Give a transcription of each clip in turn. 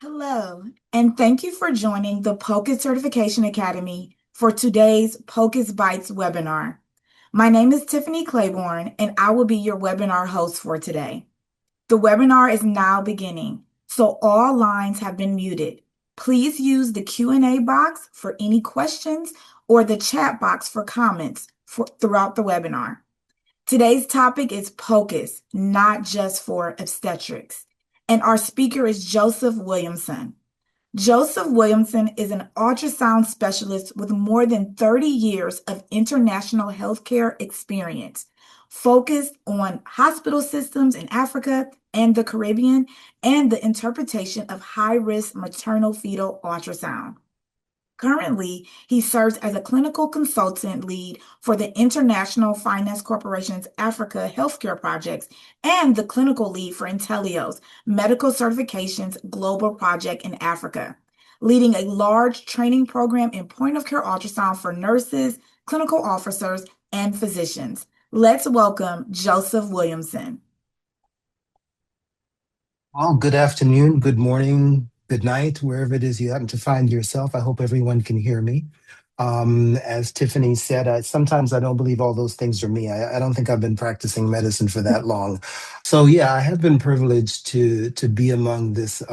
Hello, and thank you for joining the POCUS Certification Academy for today's POCUS Bites webinar. My name is Tiffany Claiborne, and I will be your webinar host for today. The webinar is now beginning, so all lines have been muted. Please use the Q&A box for any questions or the chat box for comments throughout the webinar. Today's topic is POCUS, not just for obstetrics. And our speaker is Joseph Williamson. Joseph Williamson is an ultrasound specialist with more than 30 years of international healthcare experience, focused on hospital systems in Africa and the Caribbean and the interpretation of high-risk maternal fetal ultrasound. Currently, he serves as a clinical consultant lead for the International Finance Corporation's Africa Healthcare Projects and the clinical lead for Intelio's Medical Certifications Global Project in Africa, leading a large training program in point-of-care ultrasound for nurses, clinical officers, and physicians. Let's welcome Joseph Williamson. Well, good afternoon, good morning, good night, wherever it is you happen to find yourself. I hope everyone can hear me. As Tiffany said, sometimes I don't believe all those things are me. I don't think I've been practicing medicine for that long. So yeah, I have been privileged to be among this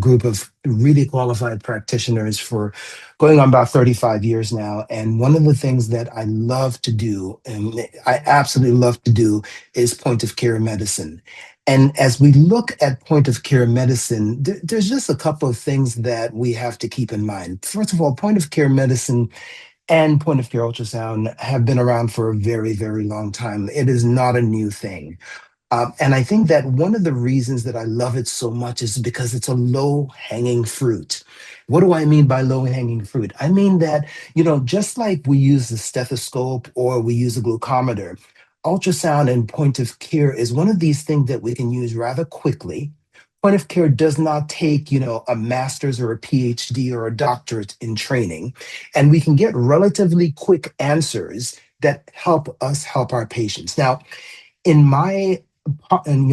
group of really qualified practitioners for going on about 35 years now. And one of the things that I love to do, and I absolutely love to do, is point of care medicine. And as we look at point of care medicine, there's just a couple of things that we have to keep in mind. First of all, point of care medicine and point of care ultrasound have been around for a very, very long time. It is not a new thing. And I think that one of the reasons that I love it so much is because it's a low hanging fruit. What do I mean by low hanging fruit? I mean that, just like we use the stethoscope or we use a glucometer, ultrasound and point of care is one of these things that we can use rather quickly. Point of care does not take, a master's or a PhD or a doctorate in training, and we can get relatively quick answers that help us help our patients. Now, in my and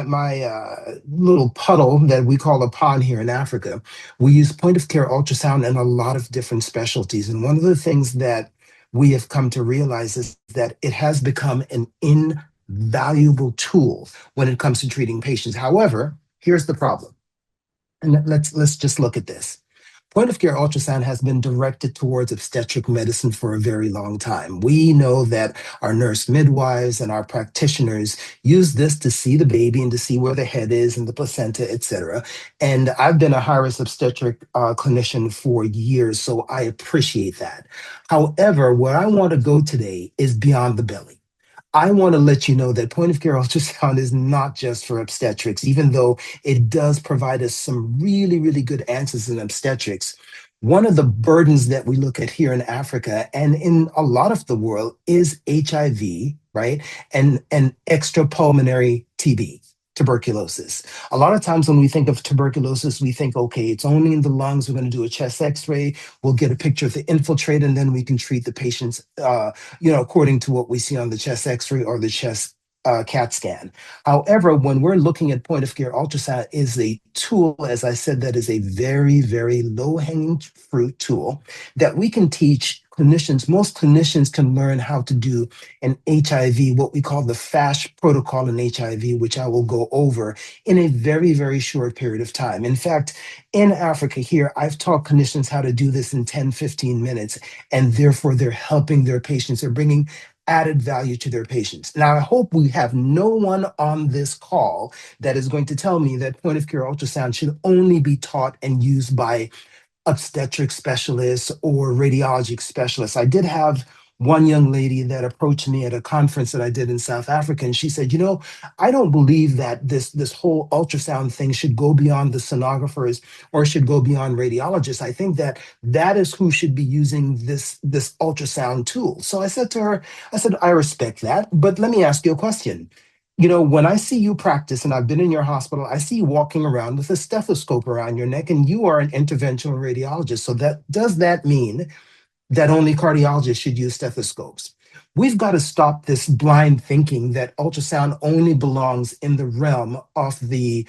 my little puddle that we call a pond here in Africa, we use point of care ultrasound in a lot of different specialties. And one of the things that we have come to realize is that it has become an invaluable tool when it comes to treating patients. However, here's the problem. And let's just look at this. Point of care ultrasound has been directed towards obstetric medicine for a very long time. We know that our nurse midwives and our practitioners use this to see the baby and to see where the head is and the placenta, etc. And I've been a high risk obstetric clinician for years, so I appreciate that. However, where I want to go today is beyond the belly. I want to let you know that point of care ultrasound is not just for obstetrics, even though it does provide us some really, really good answers in obstetrics. One of the burdens that we look at here in Africa and in a lot of the world is HIV, right? And extrapulmonary TB, tuberculosis. A lot of times when we think of tuberculosis, we think, okay, it's only in the lungs. We're going to do a chest x-ray. We'll get a picture of the infiltrate, and then we can treat the patients according to what we see on the chest x-ray or the chest CAT scan. However, when we're looking at point of care ultrasound is a tool, as I said, that is a very, very low hanging fruit tool that we can teach clinicians. Most clinicians can learn how to do an HIV, what we call the FASH protocol in HIV, which I will go over in a very, very short period of time. In fact, in Africa here, I've taught clinicians how to do this in 10, 15 minutes, and therefore they're helping their patients. They're bringing added value to their patients. Now, I hope we have no one on this call that is going to tell me that point of care ultrasound should only be taught and used by obstetric specialists or radiologic specialists. I did have one young lady that approached me at a conference that I did in South Africa, and she said, I don't believe that this whole ultrasound thing should go beyond the sonographers or should go beyond radiologists. I think that is who should be using this ultrasound tool. So I said to her, I respect that, but let me ask you a question. When I see you practice and I've been in your hospital, I see you walking around with a stethoscope around your neck and you are an interventional radiologist. So does that mean that only cardiologists should use stethoscopes? We've got to stop this blind thinking that ultrasound only belongs in the realm of the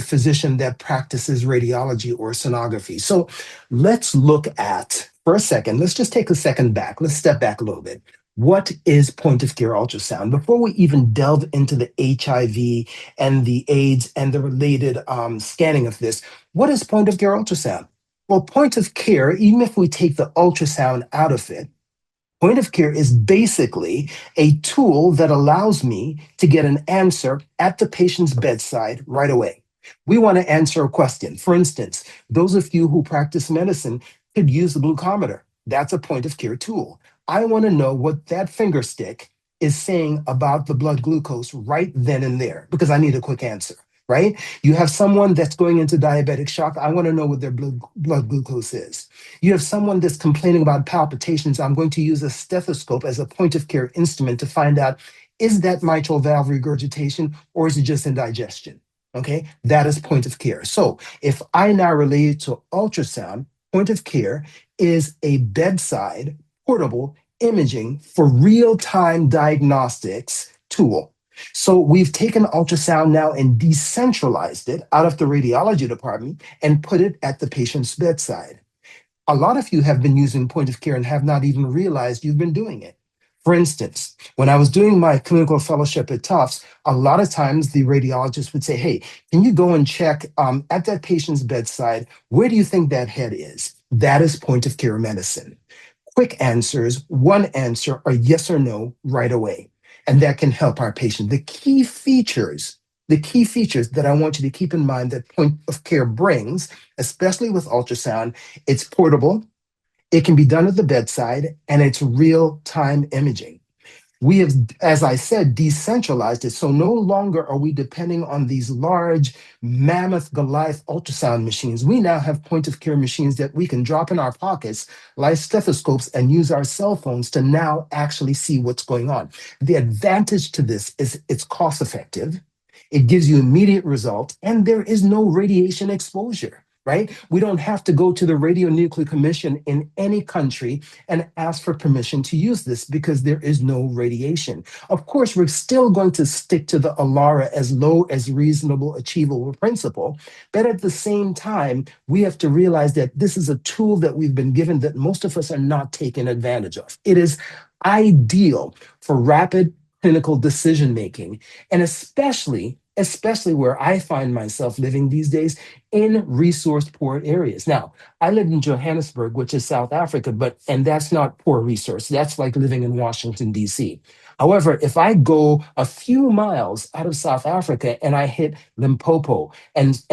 physician that practices radiology or sonography. So let's look at, for a second, let's just take a second back. Let's step back a little bit. What is point of care ultrasound? Before we even delve into the HIV and the AIDS and the related scanning of this, what is point of care ultrasound? Well, point of care, even if we take the ultrasound out of it, point of care is basically a tool that allows me to get an answer at the patient's bedside right away. We want to answer a question. For instance, those of you who practice medicine could use the glucometer. That's a point of care tool. I want to know what that finger stick is saying about the blood glucose right then and there because I need a quick answer, right? You have someone that's going into diabetic shock. I want to know what their blood glucose is. You have someone that's complaining about palpitations. I'm going to use a stethoscope as a point of care instrument to find out, is that mitral valve regurgitation or is it just indigestion? Okay, that is point of care. So if I now relate it to ultrasound, point of care is a bedside portable imaging for real-time diagnostics tool. So we've taken ultrasound now and decentralized it out of the radiology department and put it at the patient's bedside. A lot of you have been using point of care and have not even realized you've been doing it. For instance, when I was doing my clinical fellowship at Tufts, a lot of times the radiologist would say, hey, can you go and check at that patient's bedside, where do you think that head is? That is point of care medicine. Quick answers, one answer, or yes or no right away. And that can help our patient. The key features that I want you to keep in mind that point of care brings, especially with ultrasound, it's portable, it can be done at the bedside, and it's real time imaging. We have, as I said, decentralized it. So no longer are we depending on these large mammoth Goliath ultrasound machines. We now have point of care machines that we can drop in our pockets, like stethoscopes, and use our cell phones to now actually see what's going on. The advantage to this is it's cost effective. It gives you immediate results, and there is no radiation exposure, right? We don't have to go to the Radionuclear Commission in any country and ask for permission to use this because there is no radiation. Of course, we're still going to stick to the ALARA as low as reasonable achievable principle, but at the same time, we have to realize that this is a tool that we've been given that most of us are not taking advantage of. It is ideal for rapid clinical decision making, and especially where I find myself living these days in resource poor areas. Now, I live in Johannesburg, which is South Africa, and that's not poor resource. That's like living in Washington, D.C. However, if I go a few miles out of South Africa and I hit Limpopo and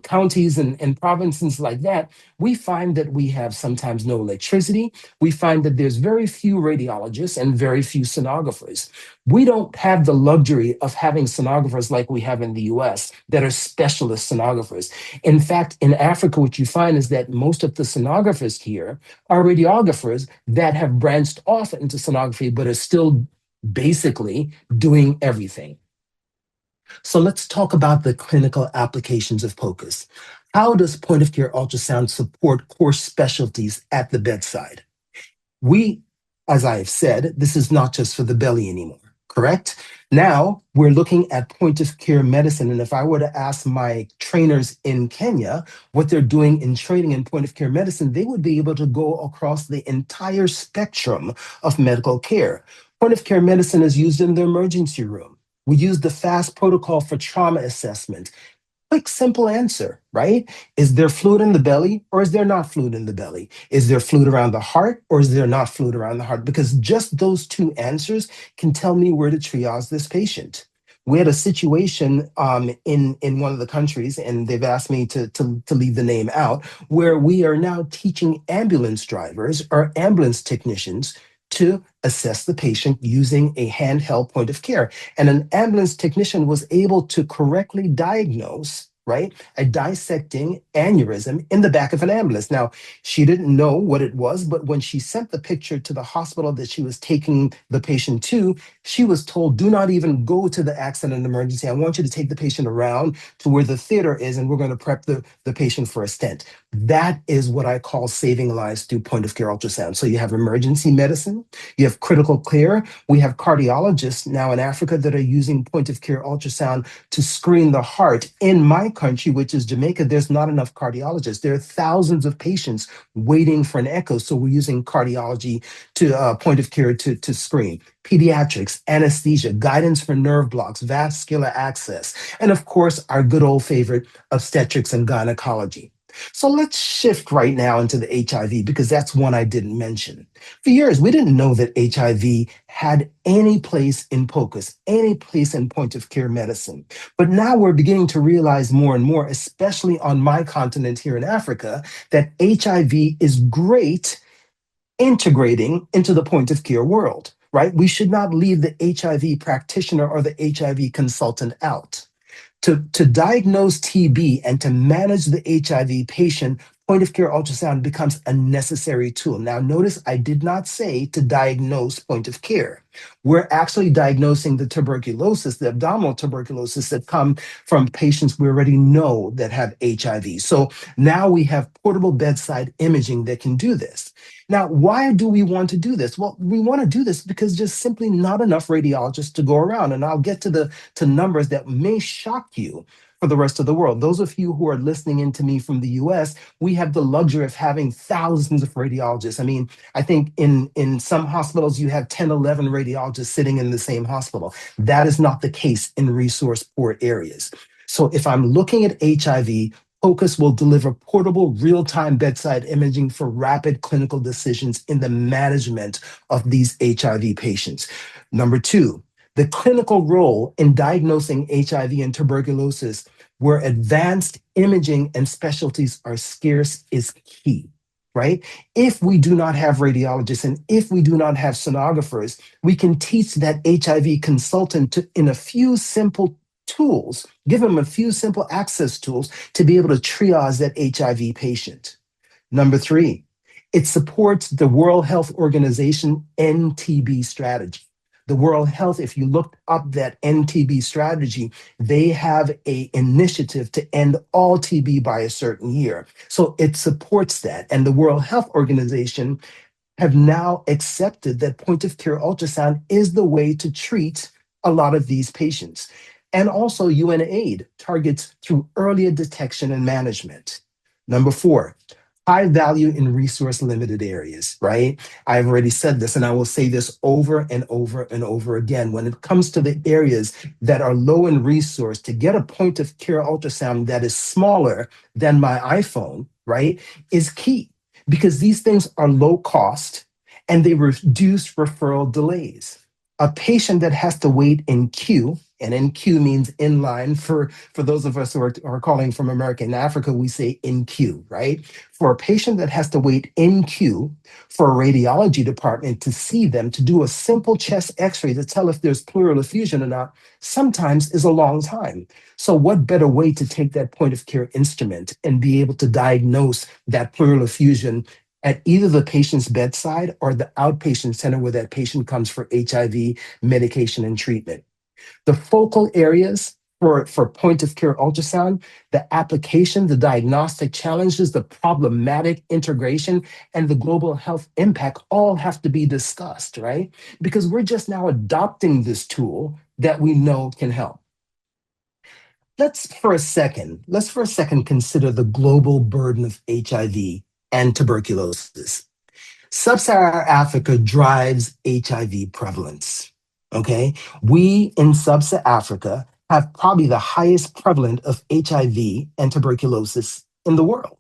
counties and provinces like that, we find that we have sometimes no electricity. We find that there's very few radiologists and very few sonographers. We don't have the luxury of having sonographers like we have in the US that are specialist sonographers. In fact, in Africa, what you find is that most of the sonographers here are radiographers that have branched off into sonography, but are still basically doing everything. So let's talk about the clinical applications of POCUS. How does point of care ultrasound support core specialties at the bedside? We, as I have said, this is not just for the belly anymore, correct? Now we're looking at point of care medicine. And if I were to ask my trainers in Kenya what they're doing in training in point of care medicine, they would be able to go across the entire spectrum of medical care. Point of care medicine is used in the emergency room. We use the FAST protocol for trauma assessment. Quick, simple answer, right? Is there fluid in the belly or is there not fluid in the belly? Is there fluid around the heart or is there not fluid around the heart? Because just those two answers can tell me where to triage this patient. We had a situation in one of the countries, and they've asked me to leave the name out, where we are now teaching ambulance drivers or ambulance technicians to assess the patient using a handheld point of care. And an ambulance technician was able to correctly diagnose right? A dissecting aneurysm in the back of an ambulance. Now, she didn't know what it was, but when she sent the picture to the hospital that she was taking the patient to, she was told, do not even go to the accident emergency. I want you to take the patient around to where the theater is, and we're going to prep the patient for a stent. That is what I call saving lives through point of care ultrasound. So you have emergency medicine, you have critical care. We have cardiologists now in Africa that are using point of care ultrasound to screen the heart. In my country, which is Jamaica, there's not enough cardiologists. There are thousands of patients waiting for an echo. So we're using cardiology to point of care to screen. Pediatrics, anesthesia, guidance for nerve blocks, vascular access, and of course, our good old favorite, obstetrics and gynecology. So let's shift right now into the HIV because that's one I didn't mention. For years, we didn't know that HIV had any place in POCUS, any place in point of care medicine. But now we're beginning to realize more and more, especially on my continent here in Africa, that HIV is great integrating into the point of care world, right? We should not leave the HIV practitioner or the HIV consultant out. To diagnose TB and to manage the HIV patient, point of care ultrasound becomes a necessary tool. Now, notice I did not say to diagnose point of care. We're actually diagnosing the tuberculosis, the abdominal tuberculosis that come from patients we already know that have HIV. So now we have portable bedside imaging that can do this. Now, why do we want to do this? Well, we want to do this because just simply not enough radiologists to go around. And I'll get to numbers that may shock you for the rest of the world. Those of you who are listening in to me from the US, we have the luxury of having thousands of radiologists. I mean, I think in some hospitals, you have 10, 11 radiologists sitting in the same hospital. That is not the case in resource poor areas. So if I'm looking at HIV, POCUS will deliver portable real-time bedside imaging for rapid clinical decisions in the management of these HIV patients. Number two, the clinical role in diagnosing HIV and tuberculosis, where advanced imaging and specialties are scarce, is key, right? If we do not have radiologists and if we do not have sonographers, we can teach that HIV consultant to, in a few simple tools, give them a few simple access tools to be able to triage that HIV patient. Number three, it supports the World Health Organization NTB strategy. The World Health, if you look up that NTB strategy, they have an initiative to end all TB by a certain year. So it supports that. And the World Health Organization have now accepted that point of care ultrasound is the way to treat a lot of these patients. And also UNAID targets through earlier detection and management. Number four, high value in resource limited areas, right? I've already said this and I will say this over and over and over again. When it comes to the areas that are low in resource, to get a point of care ultrasound that is smaller than my iPhone, right, is key because these things are low cost and they reduce referral delays. A patient that has to wait in queue, and in queue means in line for those of us who are calling from America and Africa, we say in queue, right? For a patient that has to wait in queue for a radiology department to see them, to do a simple chest x-ray to tell if there's pleural effusion or not, sometimes is a long time. So what better way to take that point of care instrument and be able to diagnose that pleural effusion at either the patient's bedside or the outpatient center where that patient comes for HIV medication and treatment. The focal areas for point of care ultrasound, the application, the diagnostic challenges, the problematic integration, and the global health impact all have to be discussed, right? Because we're just now adopting this tool that we know can help. Let's for a second consider the global burden of HIV and tuberculosis. Sub-Saharan Africa drives HIV prevalence. Okay, we in Sub-Saharan Africa have probably the highest prevalent of HIV and tuberculosis in the world.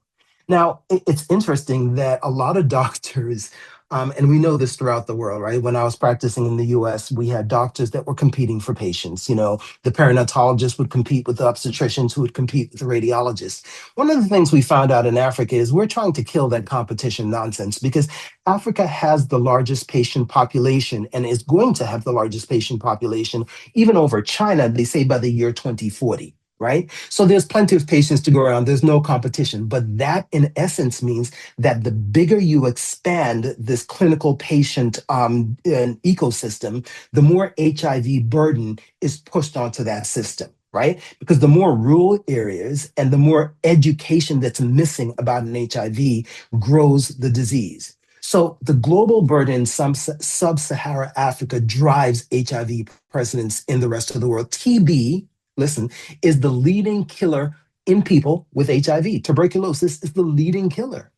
Now, it's interesting that a lot of doctors, and we know this throughout the world, right? When I was practicing in the US, we had doctors that were competing for patients. You know, the perinatologist would compete with the obstetricians who would compete with the radiologists. One of the things we found out in Africa is we're trying to kill that competition nonsense because Africa has the largest patient population and is going to have the largest patient population, even over China, they say by the year 2040. right? So there's plenty of patients to go around. There's no competition. But that, in essence, means that the bigger you expand this clinical patient ecosystem, the more HIV burden is pushed onto that system. Right? Because the more rural areas and the more education that's missing about an HIV grows the disease. So the global burden in sub-Saharan Africa drives HIV prevalence in the rest of the world. TB, listen, is the leading killer in people with HIV. Tuberculosis is the leading killer.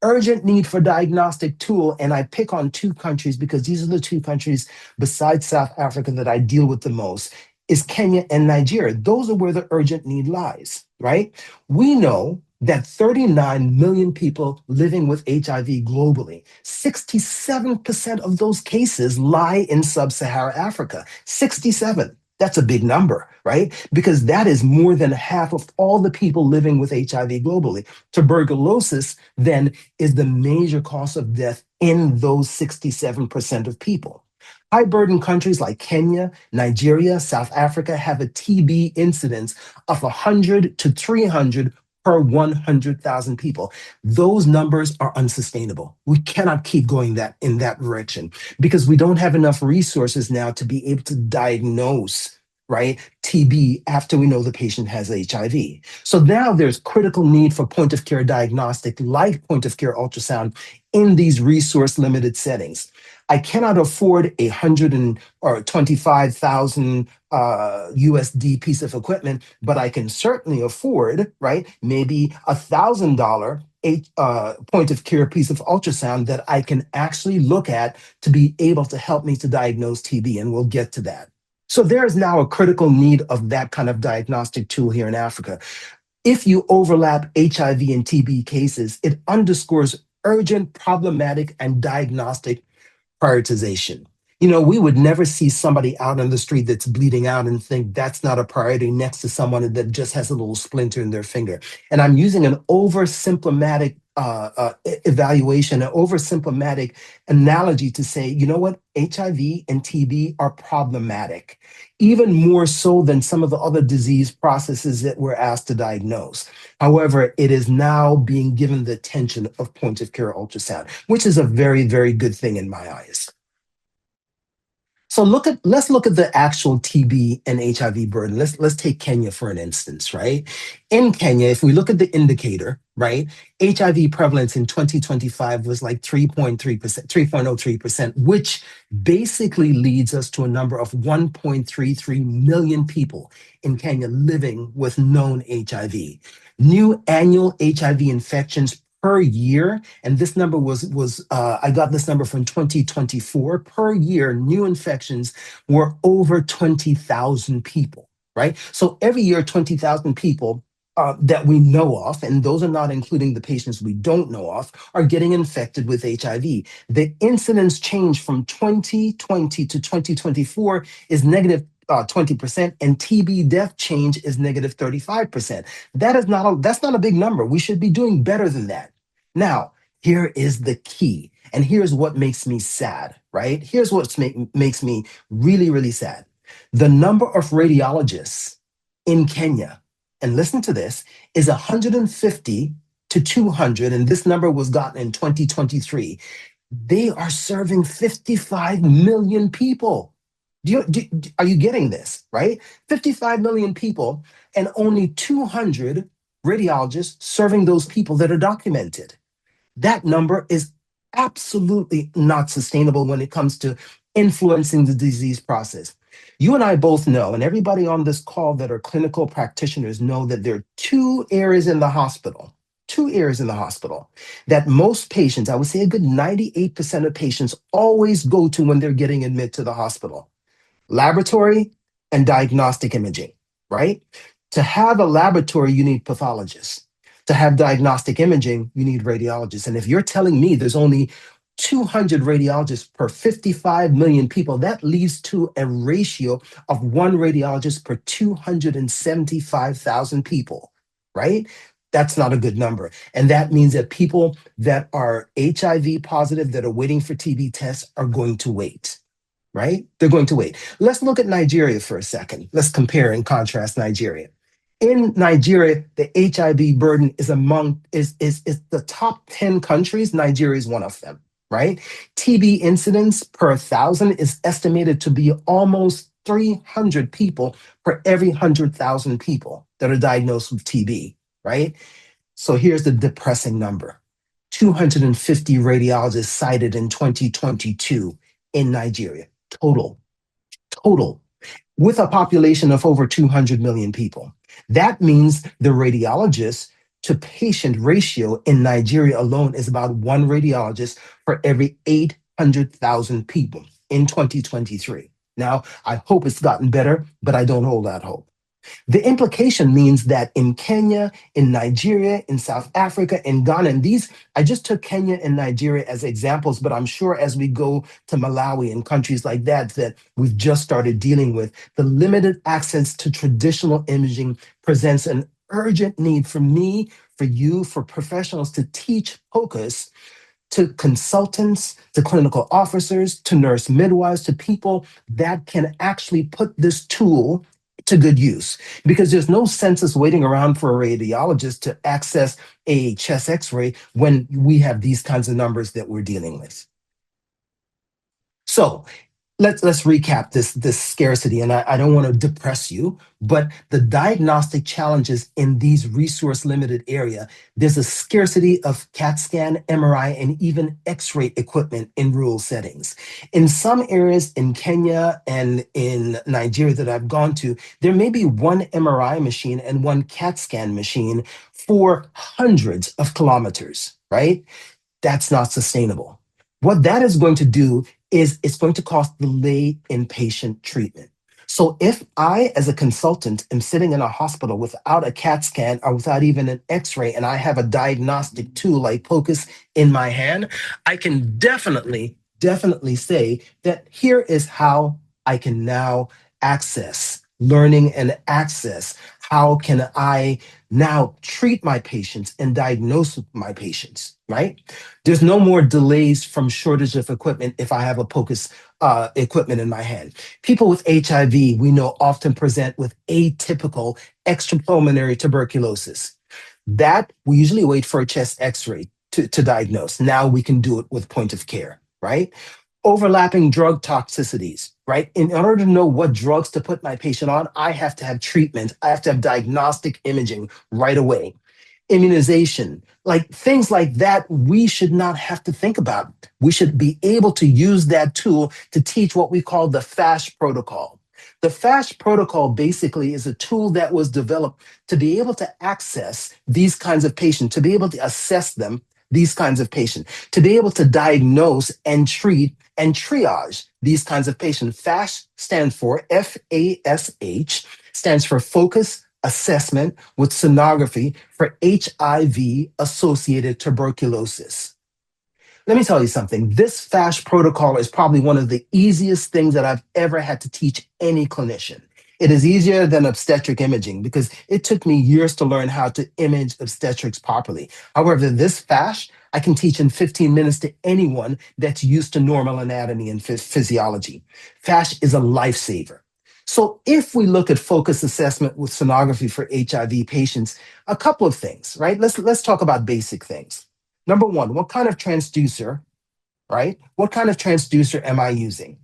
Urgent need for diagnostic tool, and I pick on two countries because these are the two countries besides South Africa that I deal with the most, is Kenya and Nigeria. Those are where the urgent need lies, right? We know that 39 million people living with HIV globally, 67% of those cases lie in sub-Saharan Africa. 67. That's a big number, right? Because that is more than half of all the people living with HIV globally. Tuberculosis then is the major cause of death in those 67% of people. High burden countries like Kenya, Nigeria, South Africa have a TB incidence of 100 to 300 per 100,000 people. Those numbers are unsustainable. We cannot keep going in that direction because we don't have enough resources now to be able to diagnose, right, TB after we know the patient has HIV. So now there's critical need for point of care diagnostic like point of care ultrasound in these resource limited settings. I cannot afford a 125,000 USD piece of equipment, but I can certainly afford, right, maybe $1,000 point of care piece of ultrasound that I can actually look at to be able to help me to diagnose TB, and we'll get to that. So there is now a critical need of that kind of diagnostic tool here in Africa. If you overlap HIV and TB cases, it underscores urgent, problematic, and diagnostic prioritization. You know, we would never see somebody out on the street that's bleeding out and think that's not a priority next to someone that just has a little splinter in their finger. And I'm using an oversymptomatic evaluation, an oversymptomatic analogy to say, you know what, HIV and TB are problematic, even more so than some of the other disease processes that we're asked to diagnose. However, it is now being given the attention of point of care ultrasound, which is a very, very good thing in my eyes. So let's look at the actual TB and HIV burden. Let's take Kenya for an instance, right? In Kenya, if we look at the indicator, right, HIV prevalence in 2025 was like 3.3%, 3.03%, which basically leads us to a number of 1.33 million people in Kenya living with known HIV. New annual HIV infections per year, and this number was I got this number from 2024. Per year, new infections were over 20,000 people, right? So every year, 20,000 people that we know of, and those are not including the patients we don't know of, are getting infected with HIV. The incidence change from 2020 to 2024 is negative 20%, and TB death change is negative 35%. That's not a big number. We should be doing better than that. Now, here is the key, and here's what makes me sad, right? Here's what makes me really, really sad. The number of radiologists in Kenya, and listen to this, is 150 to 200, and this number was gotten in 2023. They are serving 55 million people. Are you getting this, right? 55 million people and only 200 radiologists serving those people that are documented. That number is absolutely not sustainable when it comes to influencing the disease process. You and I both know, and everybody on this call that are clinical practitioners know that there are two areas in the hospital that most patients, I would say a good 98% of patients, always go to when they're getting admitted to the hospital: laboratory and diagnostic imaging, right? To have a laboratory, you need pathologists. To have diagnostic imaging, you need radiologists. And if you're telling me there's only 200 radiologists per 55 million people, that leads to a ratio of one radiologist per 275,000 people, right? That's not a good number. And that means that people that are HIV positive that are waiting for TB tests are going to wait, right? They're going to wait. Let's look at Nigeria for a second. Let's compare and contrast Nigeria. In Nigeria, the HIV burden is among is the top 10 countries. Nigeria is one of them, right? TB incidence per 1,000 is estimated to be almost 300 people per every 100,000 people that are diagnosed with TB, right? So here's the depressing number: 250 radiologists cited in 2022 in Nigeria, total, with a population of over 200 million people. That means the radiologist to patient ratio in Nigeria alone is about one radiologist for every 800,000 people in 2023. Now, I hope it's gotten better, but I don't hold that hope. The implication means that in Kenya, in Nigeria, in South Africa, in Ghana, and these, I just took Kenya and Nigeria as examples, but I'm sure as we go to Malawi and countries like that, that we've just started dealing with, the limited access to traditional imaging presents an urgent need for me, for you, for professionals to teach POCUS to consultants, to clinical officers, to nurse midwives, to people that can actually put this tool to good use. Because there's no sense us waiting around for a radiologist to access a chest x-ray when we have these kinds of numbers that we're dealing with. So let's recap this scarcity, and I don't want to depress you, but the diagnostic challenges in these resource limited area, there's a scarcity of CAT scan, MRI, and even X-ray equipment in rural settings. In some areas in Kenya and in Nigeria that I've gone to, there may be one MRI machine and one CAT scan machine for hundreds of kilometers, right? That's not sustainable. What that is going to do is it's going to cause delay in patient treatment. So if I, as a consultant, am sitting in a hospital without a CAT scan or without even an X-ray, and I have a diagnostic tool like POCUS in my hand, I can definitely say that here is how I can now access learning and access. How can I now treat my patients and diagnose my patients, right? There's no more delays from shortage of equipment if I have a POCUS equipment in my hand. People with HIV, we know, often present with atypical extrapulmonary tuberculosis. That we usually wait for a chest x-ray to diagnose. Now we can do it with point of care, right? Overlapping drug toxicities, right? In order to know what drugs to put my patient on, I have to have treatment. I have to have diagnostic imaging right away. Immunization, like things like that, we should not have to think about. We should be able to use that tool to teach what we call the FASH protocol. The FASH protocol basically is a tool that was developed to be able to access these kinds of patients, to be able to assess them, these kinds of patients, to be able to diagnose and treat and triage these kinds of patients. FASH stands for FASH, stands for Focus Assessment with Sonography for HIV associated tuberculosis. Let me tell you something. This FASH protocol is probably one of the easiest things that I've ever had to teach any clinician. It is easier than obstetric imaging because it took me years to learn how to image obstetrics properly. However, this FASH, I can teach in 15 minutes to anyone that's used to normal anatomy and physiology. FASH is a lifesaver. So if we look at focus assessment with sonography for HIV patients, a couple of things, right? Let's talk about basic things. Number one, what kind of transducer, right? What kind of transducer am I using?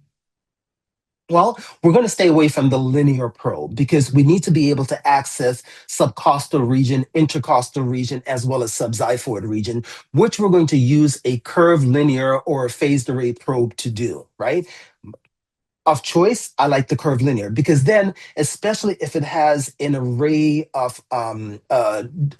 Well, we're going to stay away from the linear probe because we need to be able to access subcostal region, intercostal region, as well as subxiphoid region, which we're going to use a curved linear or a phased array probe to do, right? Of choice, I like the curved linear because then, especially if it has an array of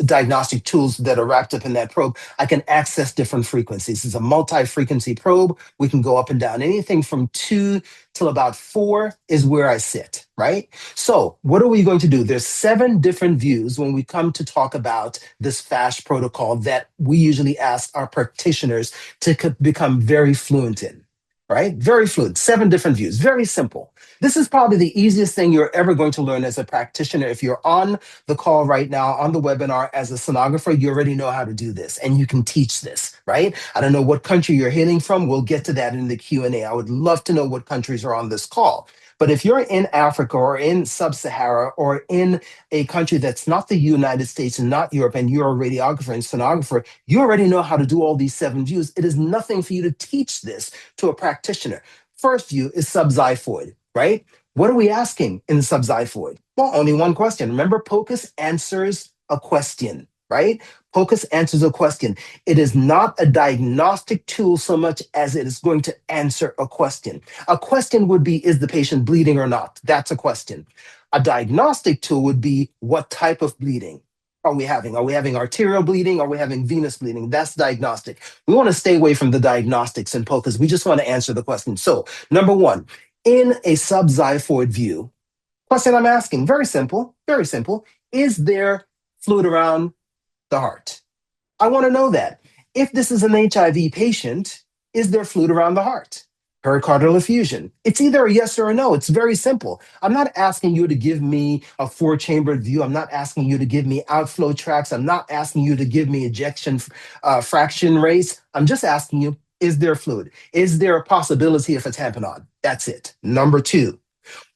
diagnostic tools that are wrapped up in that probe, I can access different frequencies. It's a multi-frequency probe. We can go up and down. Anything from 2 till about 4 is where I sit, right? So what are we going to do? There's 7 different views when we come to talk about this FASH protocol that we usually ask our practitioners to become very fluent in. Right? Very fluid, 7 different views, very simple. This is probably the easiest thing you're ever going to learn as a practitioner. If you're on the call right now, on the webinar as a sonographer, you already know how to do this and you can teach this, right? I don't know what country you're hailing from. We'll get to that in the Q&A. I would love to know what countries are on this call. But if you're in Africa or in Sub-Sahara or in a country that's not the United States and not Europe, and you're a radiographer and sonographer, you already know how to do all these 7 views. It is nothing for you to teach this to a practitioner. First view is subxiphoid, right? What are we asking in the subxiphoid? Well, only one question. Remember, POCUS answers a question, right? POCUS answers a question. It is not a diagnostic tool so much as it is going to answer a question. A question would be, is the patient bleeding or not? That's a question. A diagnostic tool would be, what type of bleeding are we having? Are we having arterial bleeding? Are we having venous bleeding? That's diagnostic. We want to stay away from the diagnostics in POCUS. We just want to answer the question. So, number one, in a subxiphoid view, question I'm asking, very simple, very simple. Is there fluid around the heart? I want to know that. If this is an HIV patient, is there fluid around the heart? Pericardial effusion. It's either a yes or a no. It's very simple. I'm not asking you to give me a four-chambered view. I'm not asking you to give me outflow tracts. I'm not asking you to give me ejection fraction rates. I'm just asking you, is there fluid? Is there a possibility of a tamponade? That's it. Number two,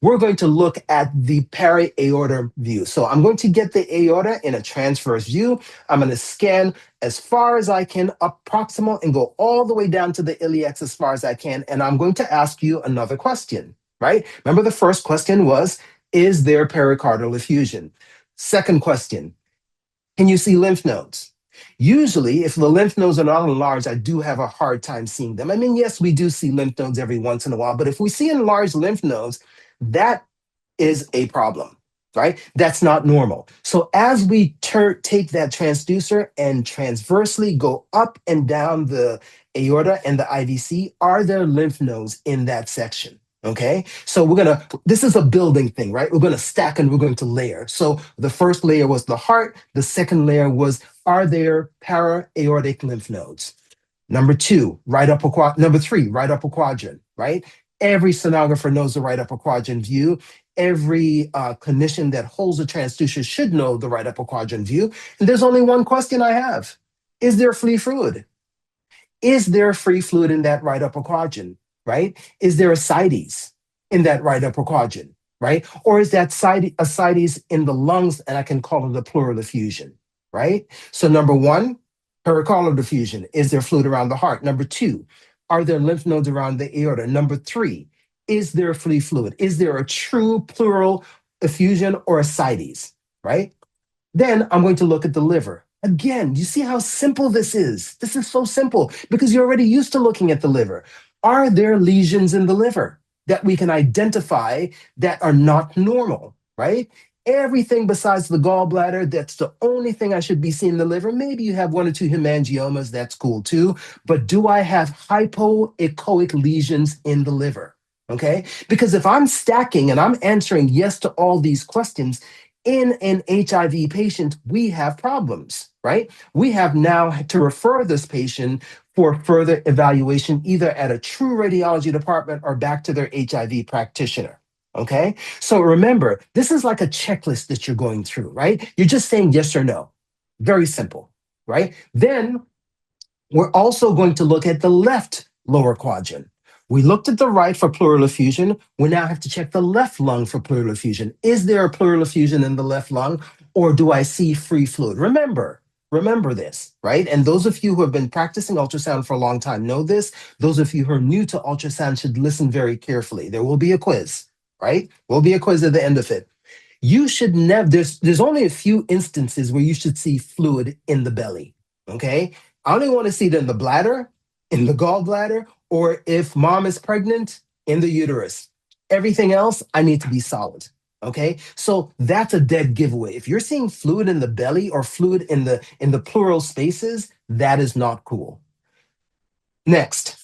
we're going to look at the peri-aorta view. So I'm going to get the aorta in a transverse view. I'm going to scan as far as I can up proximal and go all the way down to the iliacs as far as I can. And I'm going to ask you another question, right? Remember, the first question was, is there pericardial effusion? Second question, can you see lymph nodes? Usually, if the lymph nodes are not enlarged, I do have a hard time seeing them. I mean, yes, we do see lymph nodes every once in a while, but if we see enlarged lymph nodes, that is a problem, right? That's not normal. So as we take that transducer and transversely go up and down the aorta and the IVC, are there lymph nodes in that section? Okay, so this is a building thing, right? We're gonna stack and we're going to layer. So the first layer was the heart. The second layer was, are there para-aortic lymph nodes? Number two, right upper quadrant. Number three, right upper quadrant, right? Every sonographer knows the right upper quadrant view. Every clinician that holds a transducer should know the right upper quadrant view. And there's only one question I have. Is there free fluid? Is there free fluid in that right upper quadrant, right? Is there ascites in that right upper quadrant, right? Or is that ascites in the lungs and I can call it a pleural effusion, right? So number one, pericardial effusion. Is there fluid around the heart? Number two, are there lymph nodes around the aorta? Number three, is there free fluid? Is there a true pleural effusion or ascites, right? Then I'm going to look at the liver. Again, you see how simple this is? This is so simple because you're already used to looking at the liver. Are there lesions in the liver that we can identify that are not normal, right? Everything besides the gallbladder, that's the only thing I should be seeing in the liver. Maybe you have one or two hemangiomas, that's cool too. But do I have hypoechoic lesions in the liver? Okay, because if I'm stacking and I'm answering yes to all these questions, in an HIV patient, we have problems, right? We have now to refer this patient for further evaluation, either at a true radiology department or back to their HIV practitioner. Okay, so remember, this is like a checklist that you're going through, right? You're just saying yes or no. Very simple, right? Then we're also going to look at the left lower quadrant. We looked at the right for pleural effusion. We now have to check the left lung for pleural effusion. Is there a pleural effusion in the left lung, or do I see free fluid? Remember this, right? And those of you who have been practicing ultrasound for a long time know this. Those of you who are new to ultrasound should listen very carefully. There will be a quiz, right? Will be a quiz at the end of it. You should never, there's only a few instances where you should see fluid in the belly, okay? I only want to see it in the bladder, in the gallbladder, or if mom is pregnant, in the uterus. Everything else, I need to be solid. Okay, so that's a dead giveaway. If you're seeing fluid in the belly or fluid in the pleural spaces, that is not cool. Next,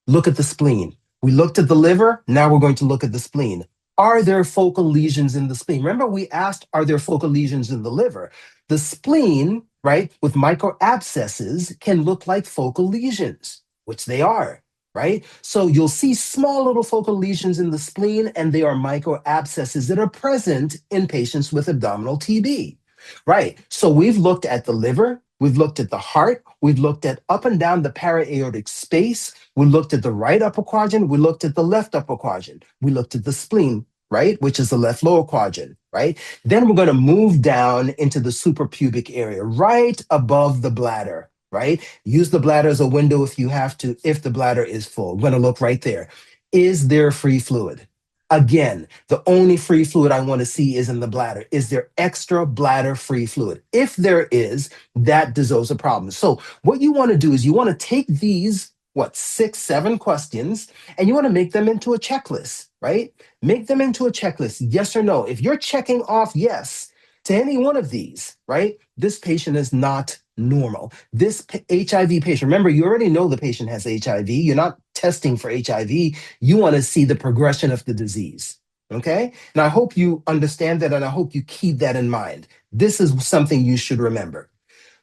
look at the spleen. We looked at the liver, now we're going to look at the spleen. Are there focal lesions in the spleen? Remember, we asked, are there focal lesions in the liver? The spleen, right, with microabscesses can look like focal lesions, which they are, right? So you'll see small little focal lesions in the spleen, and they are microabscesses that are present in patients with abdominal TB, right? So we've looked at the liver, We've looked at the heart. We've looked at up and down the para-aortic space. We looked at the right upper quadrant. We looked at the left upper quadrant. We looked at the spleen, right, which is the left lower quadrant, right? Then we're going to move down into the suprapubic area, right above the bladder, right? Use the bladder as a window if you have to, if the bladder is full. We're going to look right there. Is there free fluid? Again, the only free fluid I want to see is in the bladder. Is there extra bladder free fluid? If there is, that denotes a problem. So what you want to do is you want to take these, what, 6, 7 questions, and you want to make them into a checklist, right? Make them into a checklist, yes or no. If you're checking off yes to any one of these, right, this patient is not normal. This HIV patient, remember, you already know the patient has HIV. You're not testing for HIV. You want to see the progression of the disease. Okay? And I hope you understand that, and I hope you keep that in mind. This is something you should remember.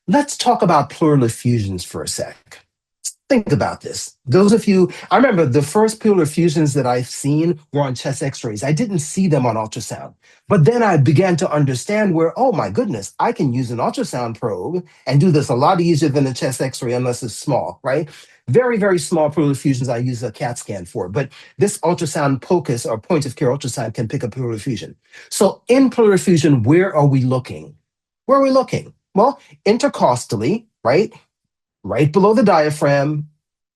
Let's talk about pleural effusions for a sec. Think about this. Those of you, I remember the first pleural effusions that I've seen were on chest x-rays. I didn't see them on ultrasound. But then I began to understand where, oh my goodness, I can use an ultrasound probe and do this a lot easier than a chest x-ray unless it's small, right? Very, very small pleural effusions I use a CAT scan for. But this ultrasound POCUS or point of care ultrasound can pick up pleural effusion. So in pleural effusion, where are we looking? Where are we looking? Well, intercostally, right? Right below the diaphragm,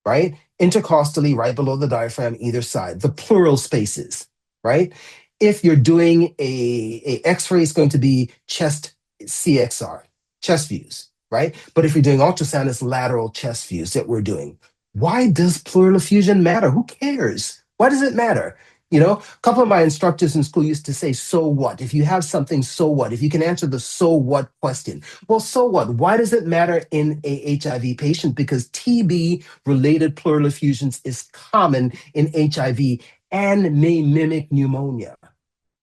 right? Intercostally, right below the diaphragm, either side, the pleural spaces, right? If you're doing a X-ray, it's going to be chest CXR, chest views, right? But if you're doing ultrasound, it's lateral chest views that we're doing. Why does pleural effusion matter? Who cares? Why does it matter? You know, a couple of my instructors in school used to say, so what? If you have something, so what? If you can answer the so what question. Well, so what? Why does it matter in a HIV patient? Because TB-related pleural effusions is common in HIV and may mimic pneumonia.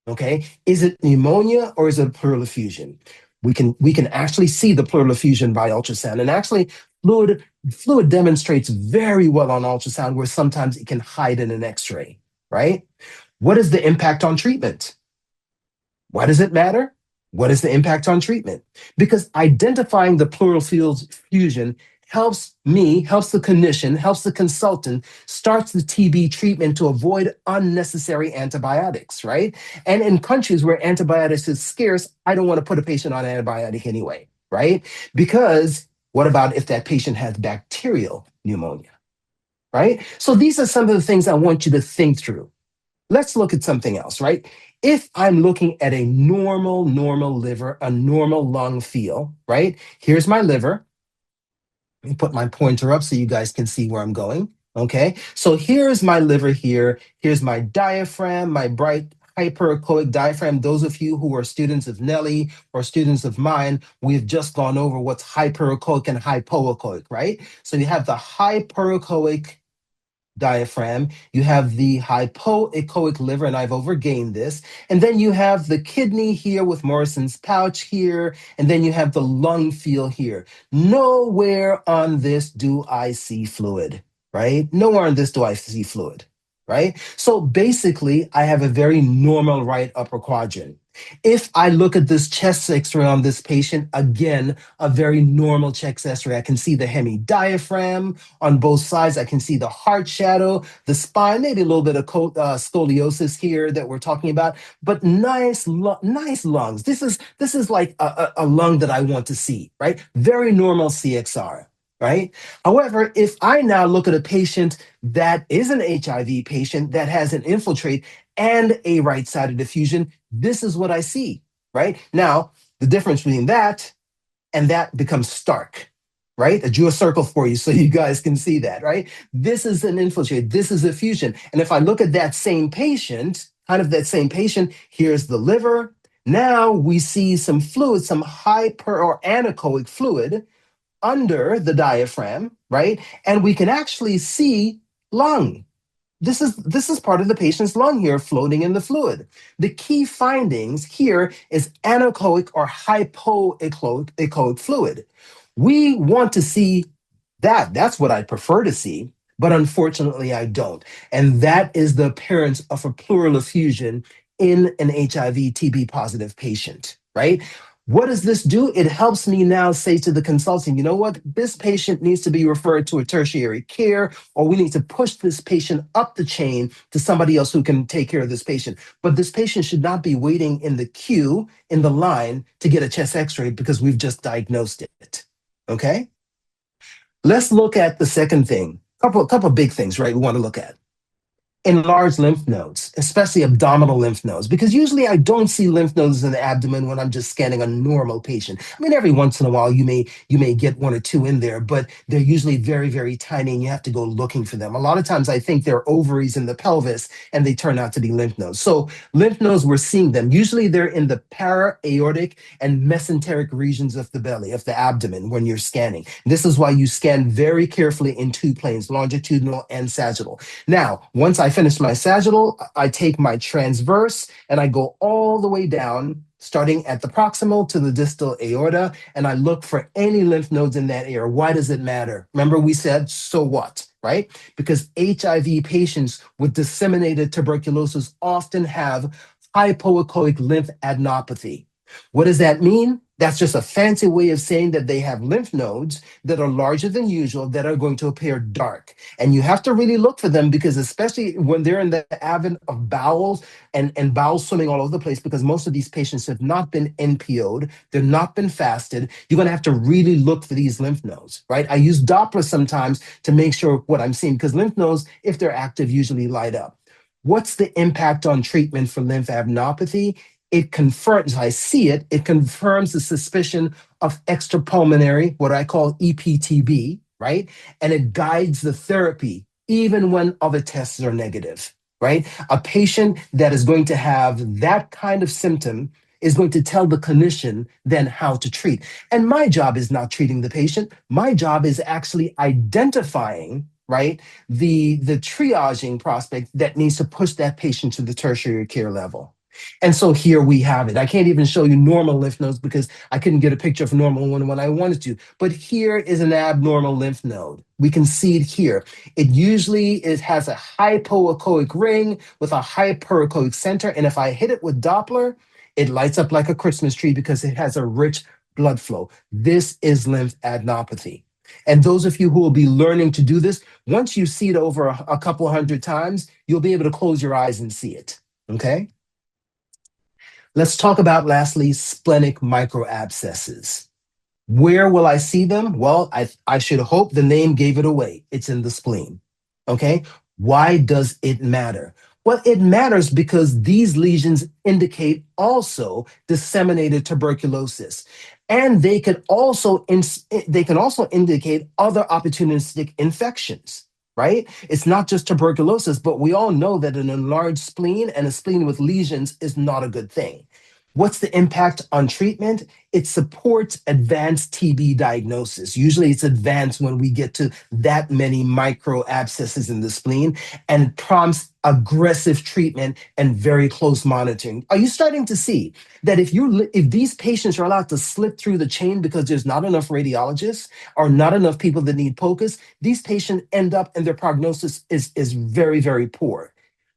Okay, is it pneumonia or is it a pleural effusion? We can actually see the pleural effusion by ultrasound, and actually fluid demonstrates very well on ultrasound, where sometimes it can hide in an X-ray, right? What is the impact on treatment? Why does it matter? What is the impact on treatment? Because identifying the pleural fusion helps me, helps the clinician, helps the consultant, starts the TB treatment to avoid unnecessary antibiotics, right? And in countries where antibiotics is scarce, I don't want to put a patient on antibiotic anyway, right? Because what about if that patient has bacterial pneumonia, right? So these are some of the things I want you to think through. Let's look at something else, right? If I'm looking at a normal liver, a normal lung feel, right? Here's my liver. Let me put my pointer up so you guys can see where I'm going. Okay, so here's my liver here. Here's my diaphragm, my bright hyperechoic diaphragm. Those of you who are students of Nelly or students of mine, we've just gone over what's hyperechoic and hypoechoic, right? So you have the hyperechoic diaphragm, you have the hypoechoic liver, and I've overgained this. And then you have the kidney here with Morrison's pouch here, and then you have the lung feel here. Nowhere on this do I see fluid, right? Nowhere on this do I see fluid, right? So basically, I have a very normal right upper quadrant. If I look at this chest x-ray on this patient, again, a very normal chest x-ray. I can see the hemidiaphragm on both sides. I can see the heart shadow, the spine, maybe a little bit of scoliosis here that we're talking about, but nice lungs. This is like a lung that I want to see, right? Very normal CXR. Right. However, if I now look at a patient that is an HIV patient that has an infiltrate and a right-sided effusion, this is what I see, right? Now, the difference between that and that becomes stark, right? I drew a circle for you so you guys can see that, right? This is an infiltrate, this is effusion. And if I look at that same patient, kind of that same patient, here's the liver. Now we see some fluid, some hyper or anechoic fluid under the diaphragm, right? And we can actually see lung. This is part of the patient's lung here floating in the fluid. The key findings here is anechoic or hypoechoic fluid. We want to see that. That's what I prefer to see, but unfortunately I don't. And that is the appearance of a pleural effusion in an HIV TB positive patient, right? What does this do? It helps me now say to the consultant, you know what? This patient needs to be referred to a tertiary care, or we need to push this patient up the chain to somebody else who can take care of this patient. But this patient should not be waiting in the queue, in the line to get a chest x-ray because we've just diagnosed it. Okay? Let's look at the second thing. Couple big things, right? We want to look at enlarged lymph nodes, especially abdominal lymph nodes, because usually I don't see lymph nodes in the abdomen when I'm just scanning a normal patient. I mean, every once in a while you may get one or two in there, but they're usually very, very tiny and you have to go looking for them. A lot of times I think they're ovaries in the pelvis and they turn out to be lymph nodes. So lymph nodes, we're seeing them. Usually they're in the para-aortic and mesenteric regions of the belly, of the abdomen when you're scanning. This is why you scan very carefully in two planes, longitudinal and sagittal. Now, once I finish my sagittal, I take my transverse and I go all the way down, starting at the proximal to the distal aorta, and I look for any lymph nodes in that area. Why does it matter? Remember, we said, so what, right? Because HIV patients with disseminated tuberculosis often have hypoechoic lymph adenopathy. What does that mean? That's just a fancy way of saying that they have lymph nodes that are larger than usual that are going to appear dark. And you have to really look for them because, especially when they're in the advent of bowels and bowels swimming all over the place, because most of these patients have not been NPO'd, they've not been fasted, you're going to have to really look for these lymph nodes, right? I use Doppler sometimes to make sure what I'm seeing, because lymph nodes, if they're active, usually light up. What's the impact on treatment for lymphadenopathy? It confirms, I see it, it confirms the suspicion of extrapulmonary, what I call EPTB, right? And it guides the therapy, even when other tests are negative, right? A patient that is going to have that kind of symptom is going to tell the clinician then how to treat. And my job is not treating the patient. My job is actually identifying, right, the triaging prospect that needs to push that patient to the tertiary care level. And so here we have it. I can't even show you normal lymph nodes because I couldn't get a picture of a normal one when I wanted to. But here is an abnormal lymph node. We can see it here. It has a hypoechoic ring with a hyperechoic center. And if I hit it with Doppler, it lights up like a Christmas tree because it has a rich blood flow. This is lymphadenopathy. And those of you who will be learning to do this, once you see it over a couple hundred times, you'll be able to close your eyes and see it. Okay? Let's talk about, lastly, splenic microabscesses. Where will I see them? Well, I should hope the name gave it away. It's in the spleen. Okay? Why does it matter? Well, it matters because these lesions indicate also disseminated tuberculosis. And they can also indicate other opportunistic infections, right? It's not just tuberculosis, but we all know that an enlarged spleen and a spleen with lesions is not a good thing. What's the impact on treatment? It supports advanced TB diagnosis. Usually it's advanced when we get to that many micro abscesses in the spleen, and prompts aggressive treatment and very close monitoring. Are you starting to see that if these patients are allowed to slip through the chain because there's not enough radiologists or not enough people that need POCUS, these patients end up and their prognosis is very, very poor.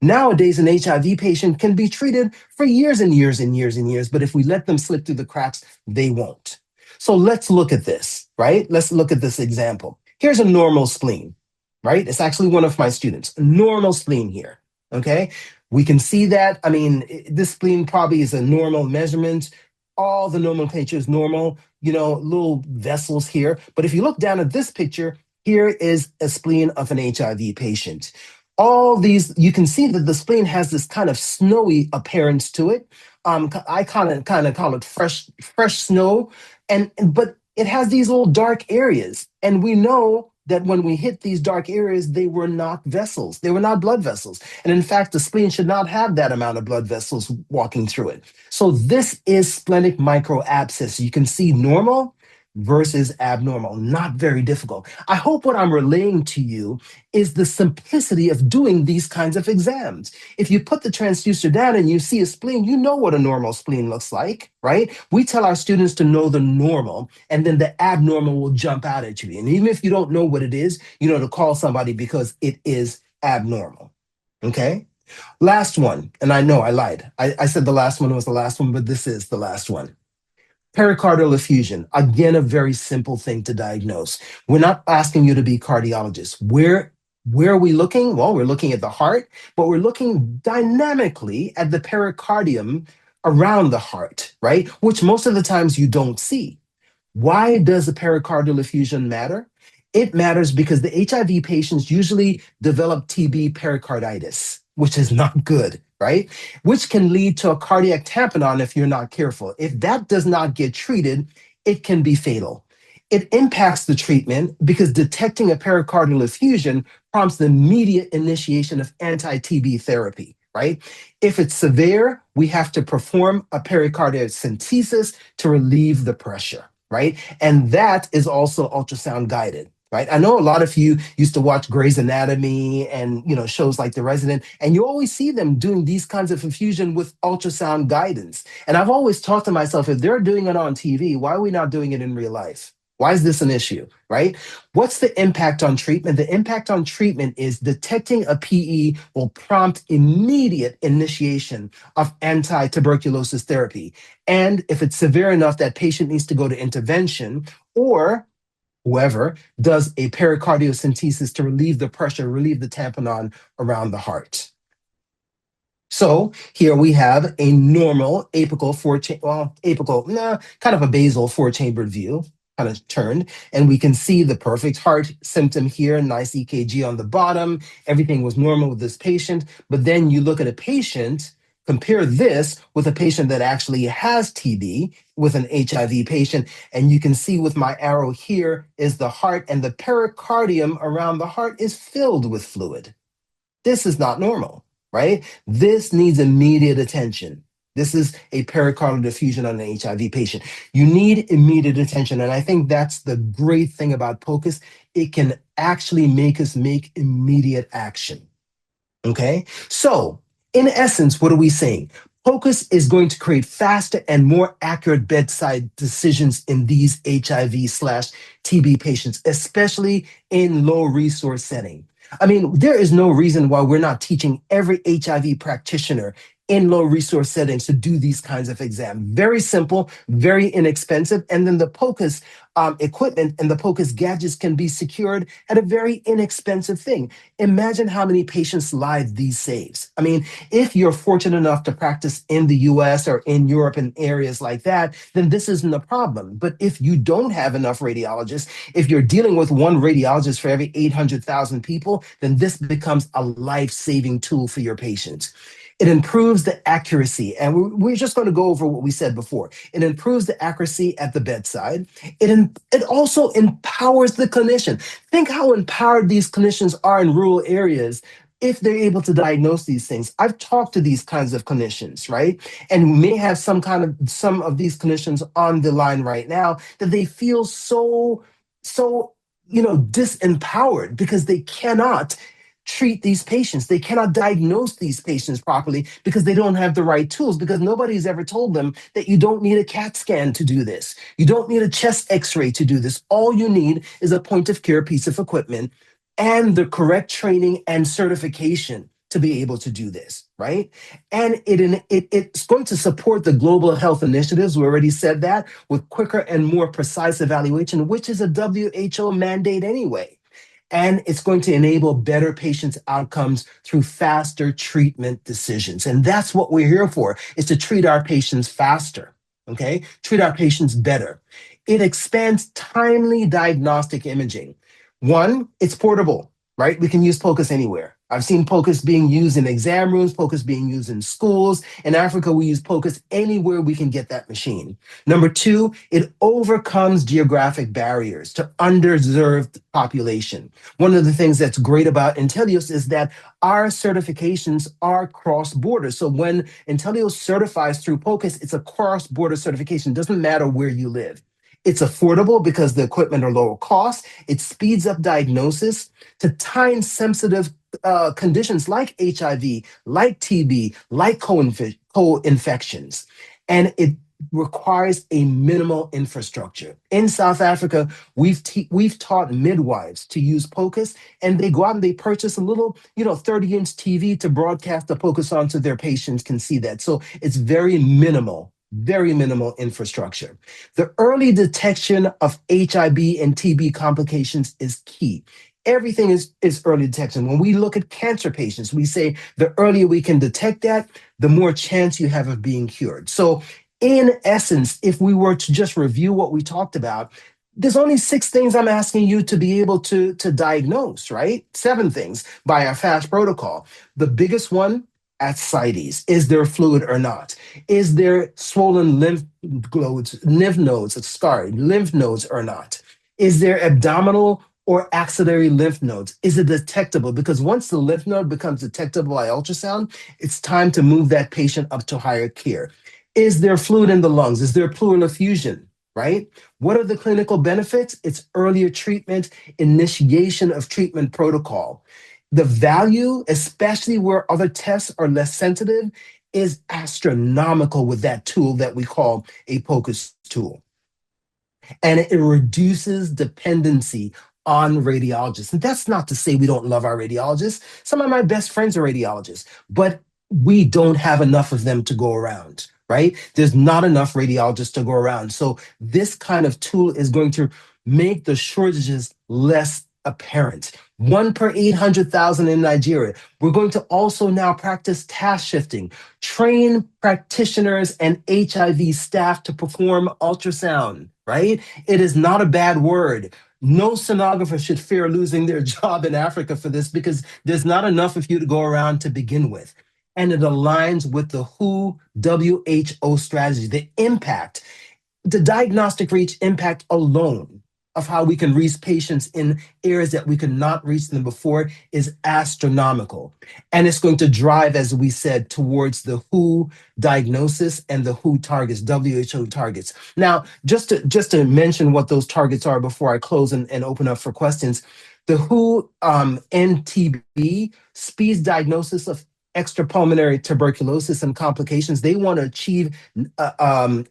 Nowadays, an HIV patient can be treated for years and years and years and years, but if we let them slip through the cracks, they won't. So let's look at this, right? Let's look at this example. Here's a normal spleen, right? It's actually one of my students, a normal spleen here, okay? We can see that. I mean, this spleen probably is a normal measurement. All the nomenclature is normal, little vessels here. But if you look down at this picture, here is a spleen of an HIV patient. All these, you can see that the spleen has this kind of snowy appearance to it. I kind of call it fresh snow, but it has these little dark areas, and we know that when we hit these dark areas, they were not vessels, they were not blood vessels, and in fact, the spleen should not have that amount of blood vessels walking through it. So this is splenic microabscess. You can see normal versus abnormal, not very difficult. I hope what I'm relaying to you is the simplicity of doing these kinds of exams. If you put the transducer down and you see a spleen, you know what a normal spleen looks like, right? We tell our students to know the normal, and then the abnormal will jump out at you. And even if you don't know what it is, you know to call somebody because it is abnormal, okay? Last one, and I know I lied. I said the last one was the last one, but this is the last one. Pericardial effusion, again, a very simple thing to diagnose. We're not asking you to be cardiologists. Where are we looking? Well, we're looking at the heart, but we're looking dynamically at the pericardium around the heart, right? Which most of the times you don't see. Why does the pericardial effusion matter? It matters because the HIV patients usually develop TB pericarditis, which is not good, right? Which can lead to a cardiac tamponade if you're not careful. If that does not get treated, it can be fatal. It impacts the treatment because detecting a pericardial effusion prompts the immediate initiation of anti-TB therapy, right? If it's severe, we have to perform a pericardiocentesis to relieve the pressure, right? And that is also ultrasound guided, right? I know a lot of you used to watch Grey's Anatomy and shows like The Resident, and you always see them doing these kinds of infusion with ultrasound guidance. And I've always thought to myself, if they're doing it on TV, why are we not doing it in real life? Why is this an issue, right? What's the impact on treatment? The impact on treatment is detecting a PE will prompt immediate initiation of anti-tuberculosis therapy. And if it's severe enough, that patient needs to go to intervention, or whoever does a pericardiocentesis to relieve the pressure, relieve the tamponade around the heart. So here we have a normal apical kind of a basal four-chambered view, kind of turned, and we can see the perfect heart symptom here, nice EKG on the bottom. Everything was normal with this patient, but then you look at a patient, compare this with a patient that actually has TB, with an HIV patient, and you can see with my arrow here is the heart, and the pericardium around the heart is filled with fluid. This is not normal, right? This needs immediate attention. This is a pericardial effusion on an HIV patient. You need immediate attention. And I think that's the great thing about POCUS. It can actually make us make immediate action. Okay? So, in essence, what are we saying? POCUS is going to create faster and more accurate bedside decisions in these HIV/TB patients, especially in low resource setting. I mean, there is no reason why we're not teaching every HIV practitioner in low resource settings to do these kinds of exams. Very simple, very inexpensive. And then the POCUS equipment and the POCUS gadgets can be secured at a very inexpensive thing. Imagine how many patients' lives these saves. I mean, if you're fortunate enough to practice in the US or in Europe and areas like that, then this isn't a problem. But if you don't have enough radiologists, if you're dealing with one radiologist for every 800,000 people, then this becomes a life-saving tool for your patients. It improves the accuracy. And we're just going to go over what we said before. It improves the accuracy at the bedside. It also empowers the clinician. Think how empowered these clinicians are in rural areas if they're able to diagnose these things. I've talked to these kinds of clinicians, right? And we may have some of these clinicians on the line right now that they feel so disempowered because they cannot treat these patients. They cannot diagnose these patients properly because they don't have the right tools, because nobody's ever told them that you don't need a CAT scan to do this. You don't need a chest x-ray to do this. All you need is a point of care piece of equipment and the correct training and certification to be able to do this, right? And it's going to support the global health initiatives. We already said that, with quicker and more precise evaluation, which is a WHO mandate anyway. And it's going to enable better patients' outcomes through faster treatment decisions. And that's what we're here for, is to treat our patients faster, okay? Treat our patients better. It expands timely diagnostic imaging. One, it's portable, right? We can use POCUS anywhere. I've seen POCUS being used in exam rooms, POCUS being used in schools. In Africa, we use POCUS anywhere we can get that machine. Number two, it overcomes geographic barriers to underserved population. One of the things that's great about Intellios is that our certifications are cross-border. So when Intellios certifies through POCUS, it's a cross-border certification. It doesn't matter where you live. It's affordable because the equipment are lower cost. It speeds up diagnosis to time-sensitive conditions like HIV, like TB, like co-infections. And it requires a minimal infrastructure. In South Africa, we've taught midwives to use POCUS, and they go out and they purchase a little, 30-inch TV to broadcast the POCUS on so their patients can see that. So it's very minimal, very minimal infrastructure. The early detection of HIV and TB complications is key. Everything is early detection. When we look at cancer patients, we say the earlier we can detect that, the more chance you have of being cured. So, in essence, if we were to just review what we talked about, there's only 6 things I'm asking you to be able to diagnose, right? 7 things by our FAST protocol. The biggest one, ascites. Is there fluid or not? Is there swollen lymph nodes or not? Is there abdominal or axillary lymph nodes? Is it detectable? Because once the lymph node becomes detectable by ultrasound, it's time to move that patient up to higher care. Is there fluid in the lungs? Is there pleural effusion? Right? What are the clinical benefits? It's earlier treatment, initiation of treatment protocol. The value, especially where other tests are less sensitive, is astronomical with that tool that we call a POCUS tool. And it reduces dependency on radiologists. And that's not to say we don't love our radiologists. Some of my best friends are radiologists, but we don't have enough of them to go around, right? There's not enough radiologists to go around. So this kind of tool is going to make the shortages less apparent. 1 per 800,000 in Nigeria. We're going to also now practice task shifting, train practitioners and HIV staff to perform ultrasound, right? It is not a bad word. No sonographer should fear losing their job in Africa for this because there's not enough of you to go around to begin with. And it aligns with the WHO strategy, the impact, the diagnostic reach impact alone of how we can reach patients in areas that we could not reach them before is astronomical. And it's going to drive, as we said, towards the WHO diagnosis and the WHO targets, WHO targets. Now, just to mention what those targets are before I close and open up for questions, the WHO NTB speeds diagnosis of extrapulmonary tuberculosis and complications. They want to achieve a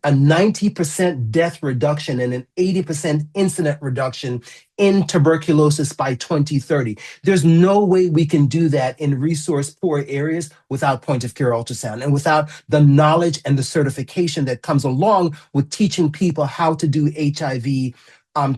90% death reduction and an 80% incident reduction in tuberculosis by 2030. There's no way we can do that in resource poor areas without point of care ultrasound and without the knowledge and the certification that comes along with teaching people how to do HIV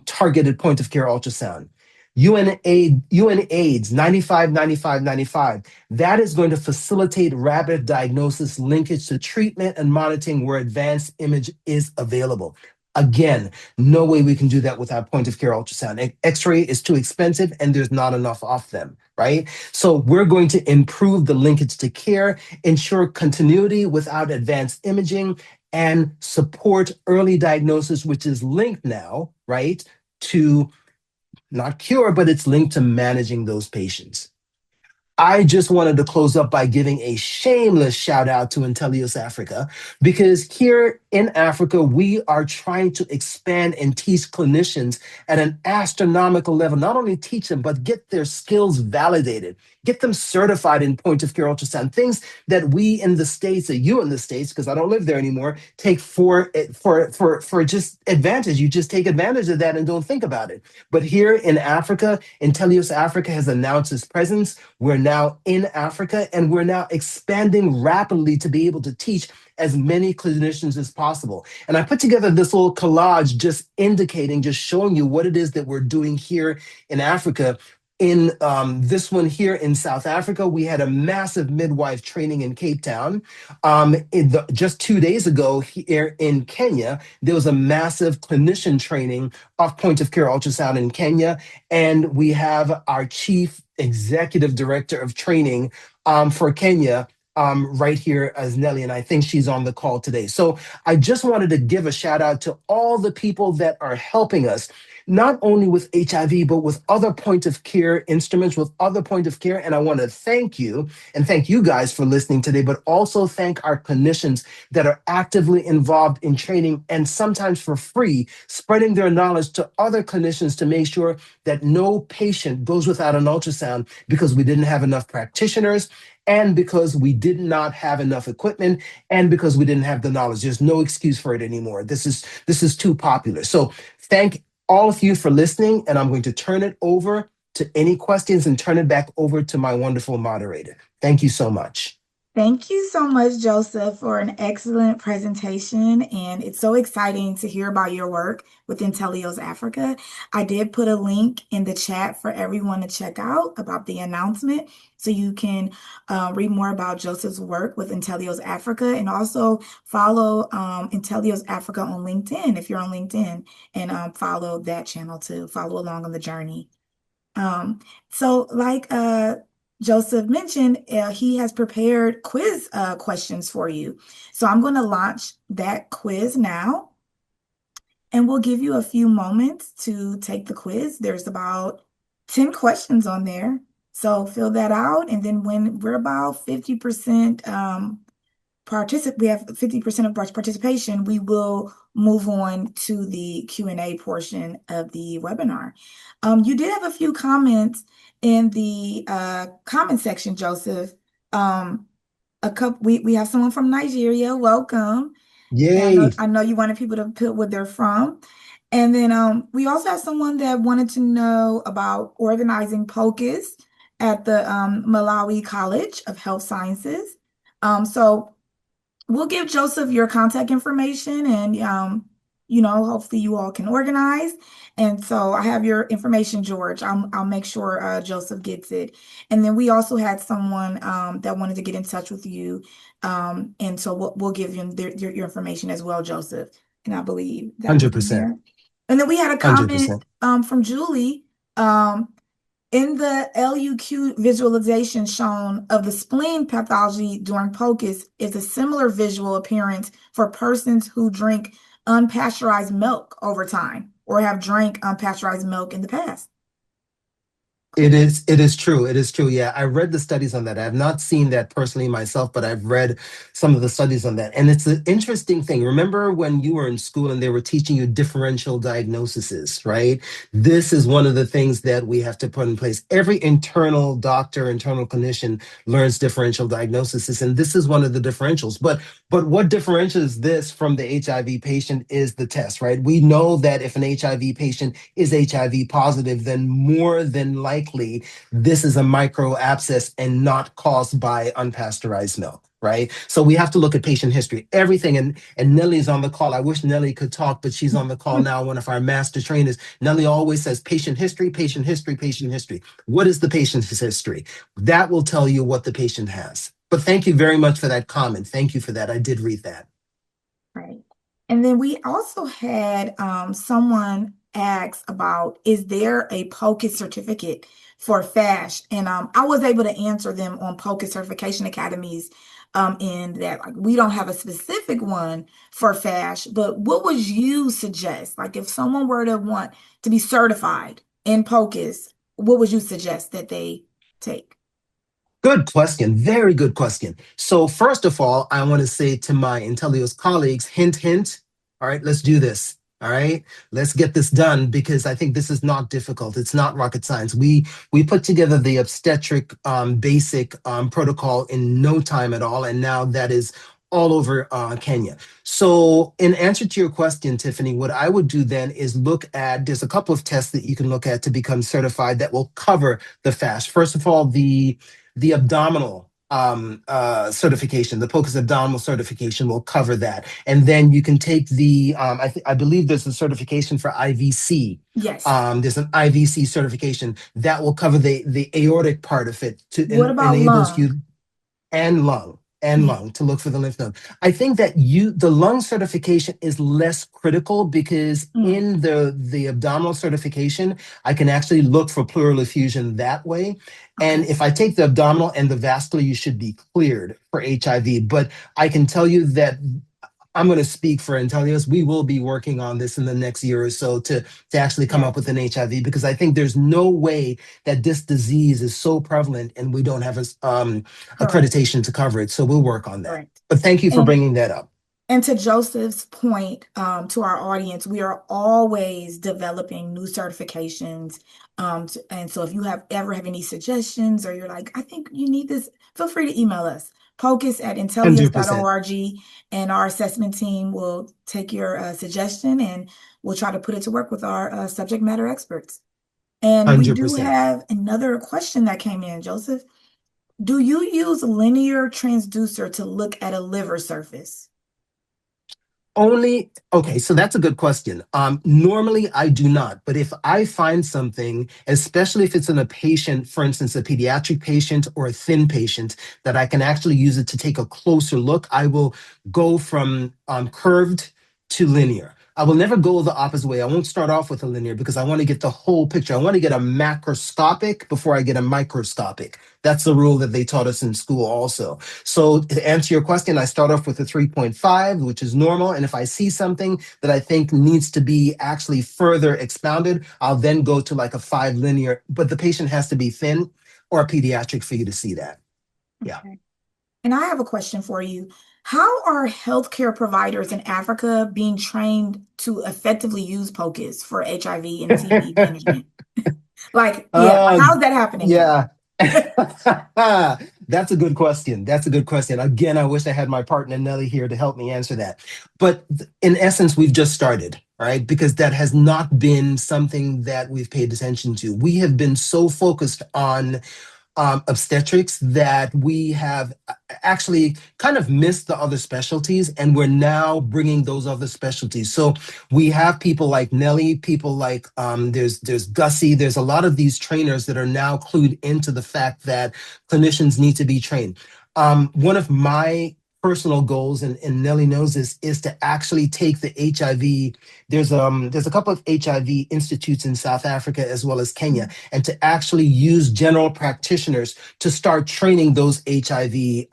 targeted point of care ultrasound. UN AIDS 95, 95, 95. That is going to facilitate rapid diagnosis linkage to treatment and monitoring where advanced image is available. Again, no way we can do that without point of care ultrasound. X-ray is too expensive and there's not enough of them, right? So we're going to improve the linkage to care, ensure continuity without advanced imaging, and support early diagnosis, which is linked now, right, to not cure, but it's linked to managing those patients. I just wanted to close up by giving a shameless shout out to Intellios Africa, because here in Africa, we are trying to expand and teach clinicians at an astronomical level, not only teach them, but get their skills validated, get them certified in point of care ultrasound, things that we in the States, that you in the States, because I don't live there anymore, take for just advantage. You just take advantage of that and don't think about it. But here in Africa, Intellios Africa has announced its presence. We're now in Africa and we're now expanding rapidly to be able to teach as many clinicians as possible. And I put together this little collage just indicating, just showing you what it is that we're doing here in Africa. In this one here in South Africa, we had a massive midwife training in Cape Town. Just 2 days ago here in Kenya, there was a massive clinician training of point of care ultrasound in Kenya. And we have our chief executive director of training for Kenya right here as Nelly, and I think she's on the call today. So I just wanted to give a shout out to all the people that are helping us, not only with HIV, but with other point of care instruments, with other point of care. And I want to thank you and thank you guys for listening today, but also thank our clinicians that are actively involved in training and sometimes for free, spreading their knowledge to other clinicians to make sure that no patient goes without an ultrasound because we didn't have enough practitioners and because we did not have enough equipment and because we didn't have the knowledge. There's no excuse for it anymore. This is too popular. So thank all of you for listening, and I'm going to turn it over to any questions and turn it back over to my wonderful moderator. Thank you so much. Thank you so much, Joseph, for an excellent presentation. And it's so exciting to hear about your work with Intellios Africa. I did put a link in the chat for everyone to check out about the announcement so you can read more about Joseph's work with Intellios Africa and also follow Intellios Africa on LinkedIn if you're on LinkedIn and follow that channel to follow along on the journey. Um, so like Joseph mentioned, he has prepared quiz questions for you. So I'm going to launch that quiz now, and we'll give you a few moments to take the quiz. There's about 10 questions on there. So fill that out, and then when we're about 50% we have 50% of participation, we will move on to the Q&A portion of the webinar. You did have a few comments in the comment section, Joseph. We have someone from Nigeria. Welcome. And Yay. I know you wanted people to put where they're from. And then we also have someone that wanted to know about organizing POCUS at the Malawi College of Health Sciences. So we'll give Joseph your contact information and hopefully you all can organize. And so I have your information, George. I'll make sure Joseph gets it. And then we also had someone that wanted to get in touch with you. And so we'll give you your information as well, Joseph. And I believe that was in 100%. there. And then we had a comment 100%. from Julie. In the LUQ visualization shown of the spleen pathology during POCUS is a similar visual appearance for persons who drink unpasteurized milk over time or have drank unpasteurized milk in the past. It is true. It is true. Yeah, I read the studies on that. I have not seen that personally myself, but I've read some of the studies on that. And it's an interesting thing. Remember when you were in school and they were teaching you differential diagnoses, right? This is one of the things that we have to put in place. Every internal doctor, internal clinician learns differential diagnoses, and this is one of the differentials. But what differentiates this from the HIV patient is the test, right? We know that if an HIV patient is HIV positive, then more than likely this is a micro abscess and not caused by unpasteurized milk, right? So we have to look at patient history, everything. And Nellie's on the call. I wish Nellie could talk, but she's on the call now, one of our master trainers. Nellie always says patient history, patient history, patient history. What is the patient's history? That will tell you what the patient has. But thank you very much for that comment. Thank you for that. I did read that. Right. And then we also had someone ask about, is there a POCUS certificate for FASH? And I was able to answer them on POCUS Certification Academies in that like we don't have a specific one for FASH, but what would you suggest? Like if someone were to want to be certified in POCUS, what would you suggest that they take? Good question. Very good question. So first of all, I want to say to my Intellios colleagues, hint, hint. All right, let's do this. All right, let's get this done because I think this is not difficult. It's not rocket science. We put together the obstetric basic protocol in no time at all, and now that is all over Kenya. So in answer to your question, Tiffany, what I would do then is look at, there's a couple of tests that you can look at to become certified that will cover the FAST. First of all, the abdominal certification, the POCUS abdominal certification will cover that. And then you can take the, I believe there's a certification for IVC. Yes. There's an IVC certification that will cover the aortic part of it to What about enables lung? you and lung and Yeah. lung to look for the lymph node. I think that the lung certification is less critical because Mm, in the abdominal certification, I can actually look for pleural effusion that way. And okay. if I take the abdominal and the vascular, you should be cleared for HIV. But I can tell you that I'm going to speak for Intellios. We will be working on this in the next year or so to actually come up Yes. with an HIV because I think there's no way that this disease is so prevalent and we don't have a, Correct. accreditation to cover it. So we'll work on that. Correct. But thank you for And bringing that up. and to Joseph's point, to our audience, we are always developing new certifications. And so if you ever have any suggestions or you're like, I think you need this, feel free to email us, pocus at 100%. intellius.org, and our assessment team will take your suggestion and we'll try to put it to work with our subject matter experts. And we do 100%. have another question that came in, Joseph. Do you use linear transducer to look at a liver surface? Only, okay, so that's a good question. Normally I do not, but if I find something, especially if it's in a patient, for instance, a pediatric patient or a thin patient, that I can actually use it to take a closer look, I will go from curved to linear. I will never go the opposite way. I won't start off with a linear because I want to get the whole picture. I want to get a macroscopic before I get a microscopic. That's the rule that they taught us in school also. So to answer your question, I start off with a 3.5, which is normal. And if I see something that I think needs to be actually further expounded, I'll then go to like a 5 linear, but the patient has to be thin or a pediatric for you to see that. Yeah. Okay. And I have a question for you. How are healthcare providers in Africa being trained to effectively use POCUS for HIV and TB management? Like, yeah, uh, how's that happening? yeah. That's a good question. That's a good question. Again, I wish I had my partner Nelly here to help me answer that. But in essence, we've just started, right? Because that has not been something that we've paid attention to. We have been so focused on obstetrics that we have actually kind of missed the other specialties, and we're now bringing those other specialties. So we have people like Nelly, people like there's Gussie, there's a lot of these trainers that are now clued into the fact that clinicians need to be trained. One of my personal goals, and Nelly knows this, is to actually take the HIV. There's a couple of HIV institutes in South Africa as well as Kenya, and to actually use general practitioners to start training those HIV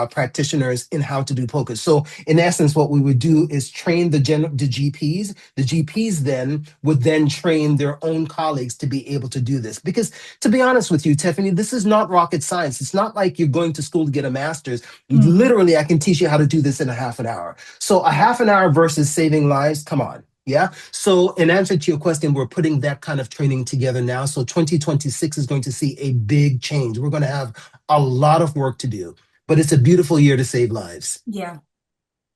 practitioners in how to do POCUS. So in essence, what we would do is train the GPs. The GPs then would then train their own colleagues to be able to do this. Because to be honest with you, Tiffany, this is not rocket science. It's not like you're going to school to get a master's. Mhm. Literally, I can teach you how to do this in a half an hour. So a half an hour versus saving lives, come on. Yeah. So, in answer to your question, we're putting that kind of training together now. So, 2026 is going to see a big change. We're going to have a lot of work to do, but it's a beautiful year to save lives. Yeah,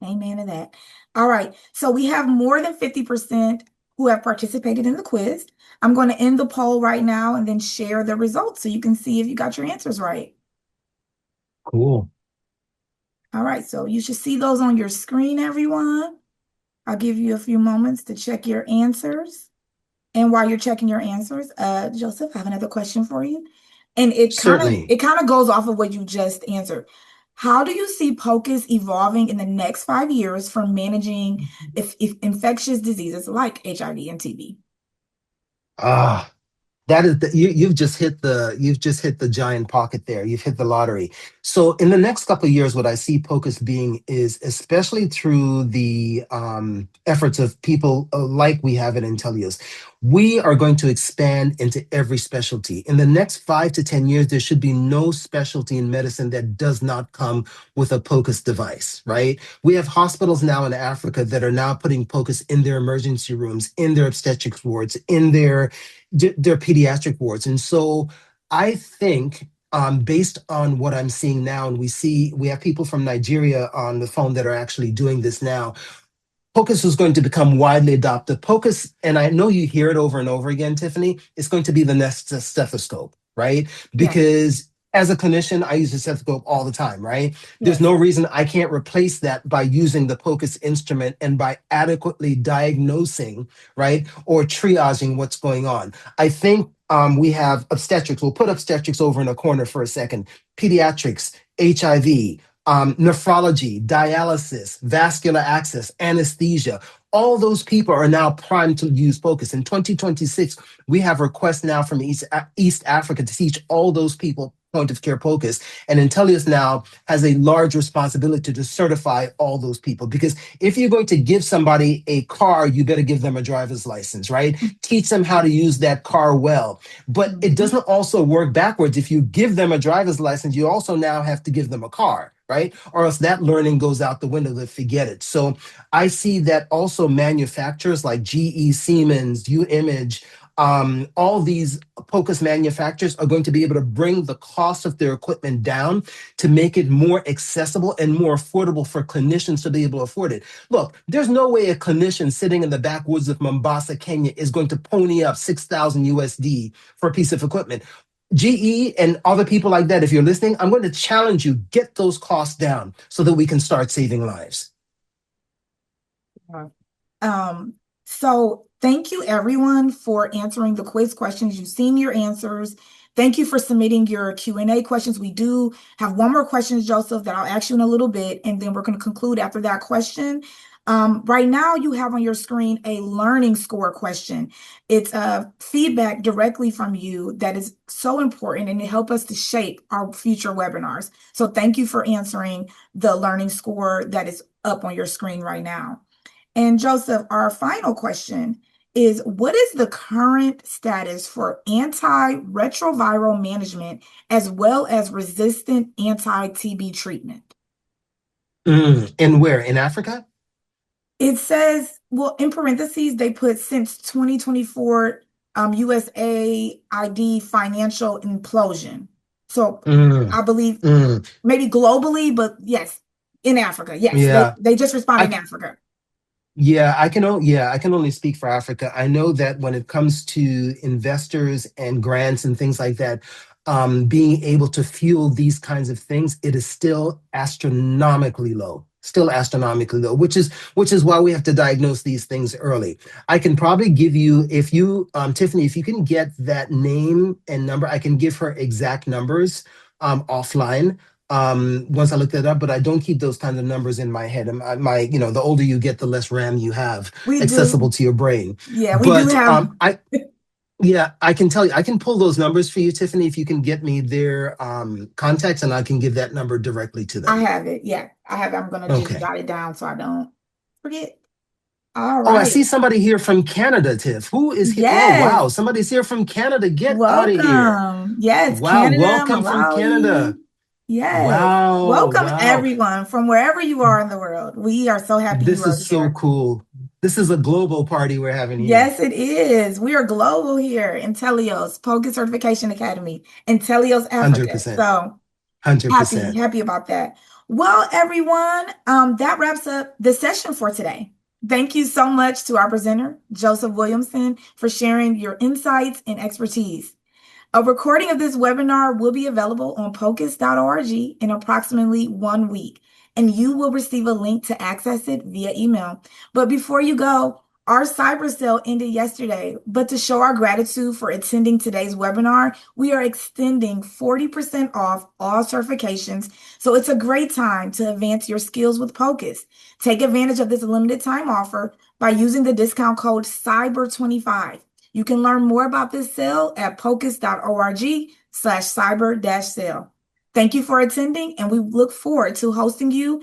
amen to that. All right, so we have more than 50% who have participated in the quiz. I'm going to end the poll right now and then share the results so you can see if you got your answers right. Cool. All right, so you should see those on your screen, everyone. I'll give you a few moments to check your answers. And while you're checking your answers, Joseph, I have another question for you. And it kind of Certainly. it kind of goes off of what you just answered. How do you see POCUS evolving in the next 5 years for managing if infectious diseases like HIV and TB? Ah, that is you've just hit the giant pocket there. You've hit the lottery. So in the next couple of years, what I see POCUS being is, especially through the efforts of people like we have at Intellius, we are going to expand into every specialty. In the next 5 to 10 years, there should be no specialty in medicine that does not come with a POCUS device, right? We have hospitals now in Africa that are now putting POCUS in their emergency rooms, in their obstetrics wards, in their pediatric wards. And so I think based on what I'm seeing now, and we have people from Nigeria on the phone that are actually doing this now. POCUS is going to become widely adopted. POCUS, and I know you hear it over and over again, Tiffany, it's going to be the next stethoscope, right? Yes, Because as a clinician, I use a stethoscope all the time, right? There's yes. no reason I can't replace that by using the POCUS instrument and by adequately diagnosing, right, or triaging what's going on. I think we have obstetrics. We'll put obstetrics over in a corner for a second. Pediatrics, HIV, nephrology, dialysis, vascular access, anesthesia. All those people are now primed to use POCUS. In 2026, we have requests now from East Africa to teach all those people point of care POCUS. And Intellius now has a large responsibility to certify all those people. Because if you're going to give somebody a car, you better give them a driver's license, right? Teach them how to use that car well. But it Mhm. doesn't also work backwards. If you give them a driver's license, you also now have to give them a car, right? Or else that learning goes out the window, they forget it. So I see that also manufacturers like GE, Siemens, UImage, all these POCUS manufacturers are going to be able to bring the cost of their equipment down to make it more accessible and more affordable for clinicians to be able to afford it. Look, there's no way a clinician sitting in the backwoods of Mombasa, Kenya is going to pony up 6,000 USD for a piece of equipment. GE and other people like that, if you're listening, I'm going to challenge you, get those costs down so that we can start saving lives. Um, so thank you everyone for answering the quiz questions. You've seen your answers. Thank you for submitting your Q&A questions. We do have one more question, Joseph, that I'll ask you in a little bit, and then we're going to conclude after that question. Right now, you have on your screen a learning score question. It's feedback directly from you that is so important, and it helps us to shape our future webinars. So thank you for answering the learning score that is up on your screen right now. And Joseph, our final question is, what is the current status for antiretroviral management as well as resistant anti-TB treatment? And where? In Africa? It says, well, in parentheses, they put since 2024 USAID financial implosion. So Mm, I believe mm, maybe globally, but yes, in Africa. Yes, yeah. they just responded in I Africa. yeah, I can only speak for Africa. I know that when it comes to investors and grants and things like that, being able to fuel these kinds of things, it is still astronomically low. Still astronomically low, which is why we have to diagnose these things early. I can probably give you, if you, Tiffany, if you can get that name and number, I can give her exact numbers offline once I look that up, but I don't keep those kinds of numbers in my head. The older you get, the less RAM you have We accessible do. to your brain. Yeah, we do But have. yeah, I can tell you, I can pull those numbers for you, Tiffany, if you can get me their contacts, and I can give that number directly to I them. have it. Yeah, I have it. I'm gonna just Okay. jot it down so I don't forget. All Oh, I right. see somebody here from Canada, Tiff. Who is here? Oh, Yes. wow, somebody's here from Canada. Get out of here. Welcome. Yes, Wow, Canada, welcome from Malawi. Canada. Yes. Wow, Welcome wow. everyone from wherever you are in the world. We are so happy you This are is so here. cool. This is a global party we're having here. Yes, it is. We are global here in Telios, POCUS Certification Academy in Telios, Africa. 100%. So happy, 100%. happy about that. Well, everyone, that wraps up the session for today. Thank you so much to our presenter, Joseph Williamson, for sharing your insights and expertise. A recording of this webinar will be available on pocus.org in approximately 1 week, and you will receive a link to access it via email. But before you go, our cyber sale ended yesterday, but to show our gratitude for attending today's webinar, we are extending 40% off all certifications. So it's a great time to advance your skills with POCUS. Take advantage of this limited time offer by using the discount code CYBER25. You can learn more about this sale at pocus.org/cyber-sale. Thank you for attending, and we look forward to hosting you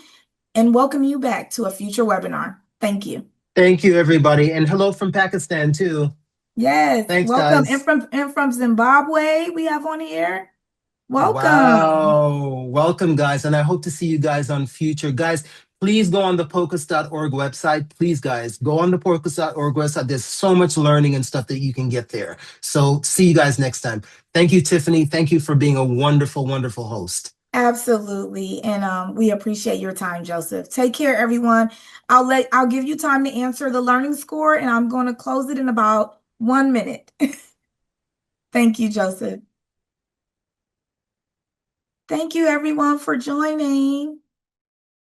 and welcome you back to a future webinar. Thank you. Thank you, everybody. And hello from Pakistan, too. Yes, Thanks, welcome. And guys. from Zimbabwe, we have on here. Welcome. Wow. Welcome, guys. And I hope to see you guys on future. Guys, please go on the pocus.org website. Please, guys, go on the pocus.org website. There's so much learning and stuff that you can get there. So see you guys next time. Thank you, Tiffany. Thank you for being a wonderful, wonderful host. Absolutely. And we appreciate your time, Joseph. Take care, everyone. I'll give you time to answer the learning score, and I'm going to close it in about 1 minute. Thank you, Joseph. Thank you, everyone, for joining.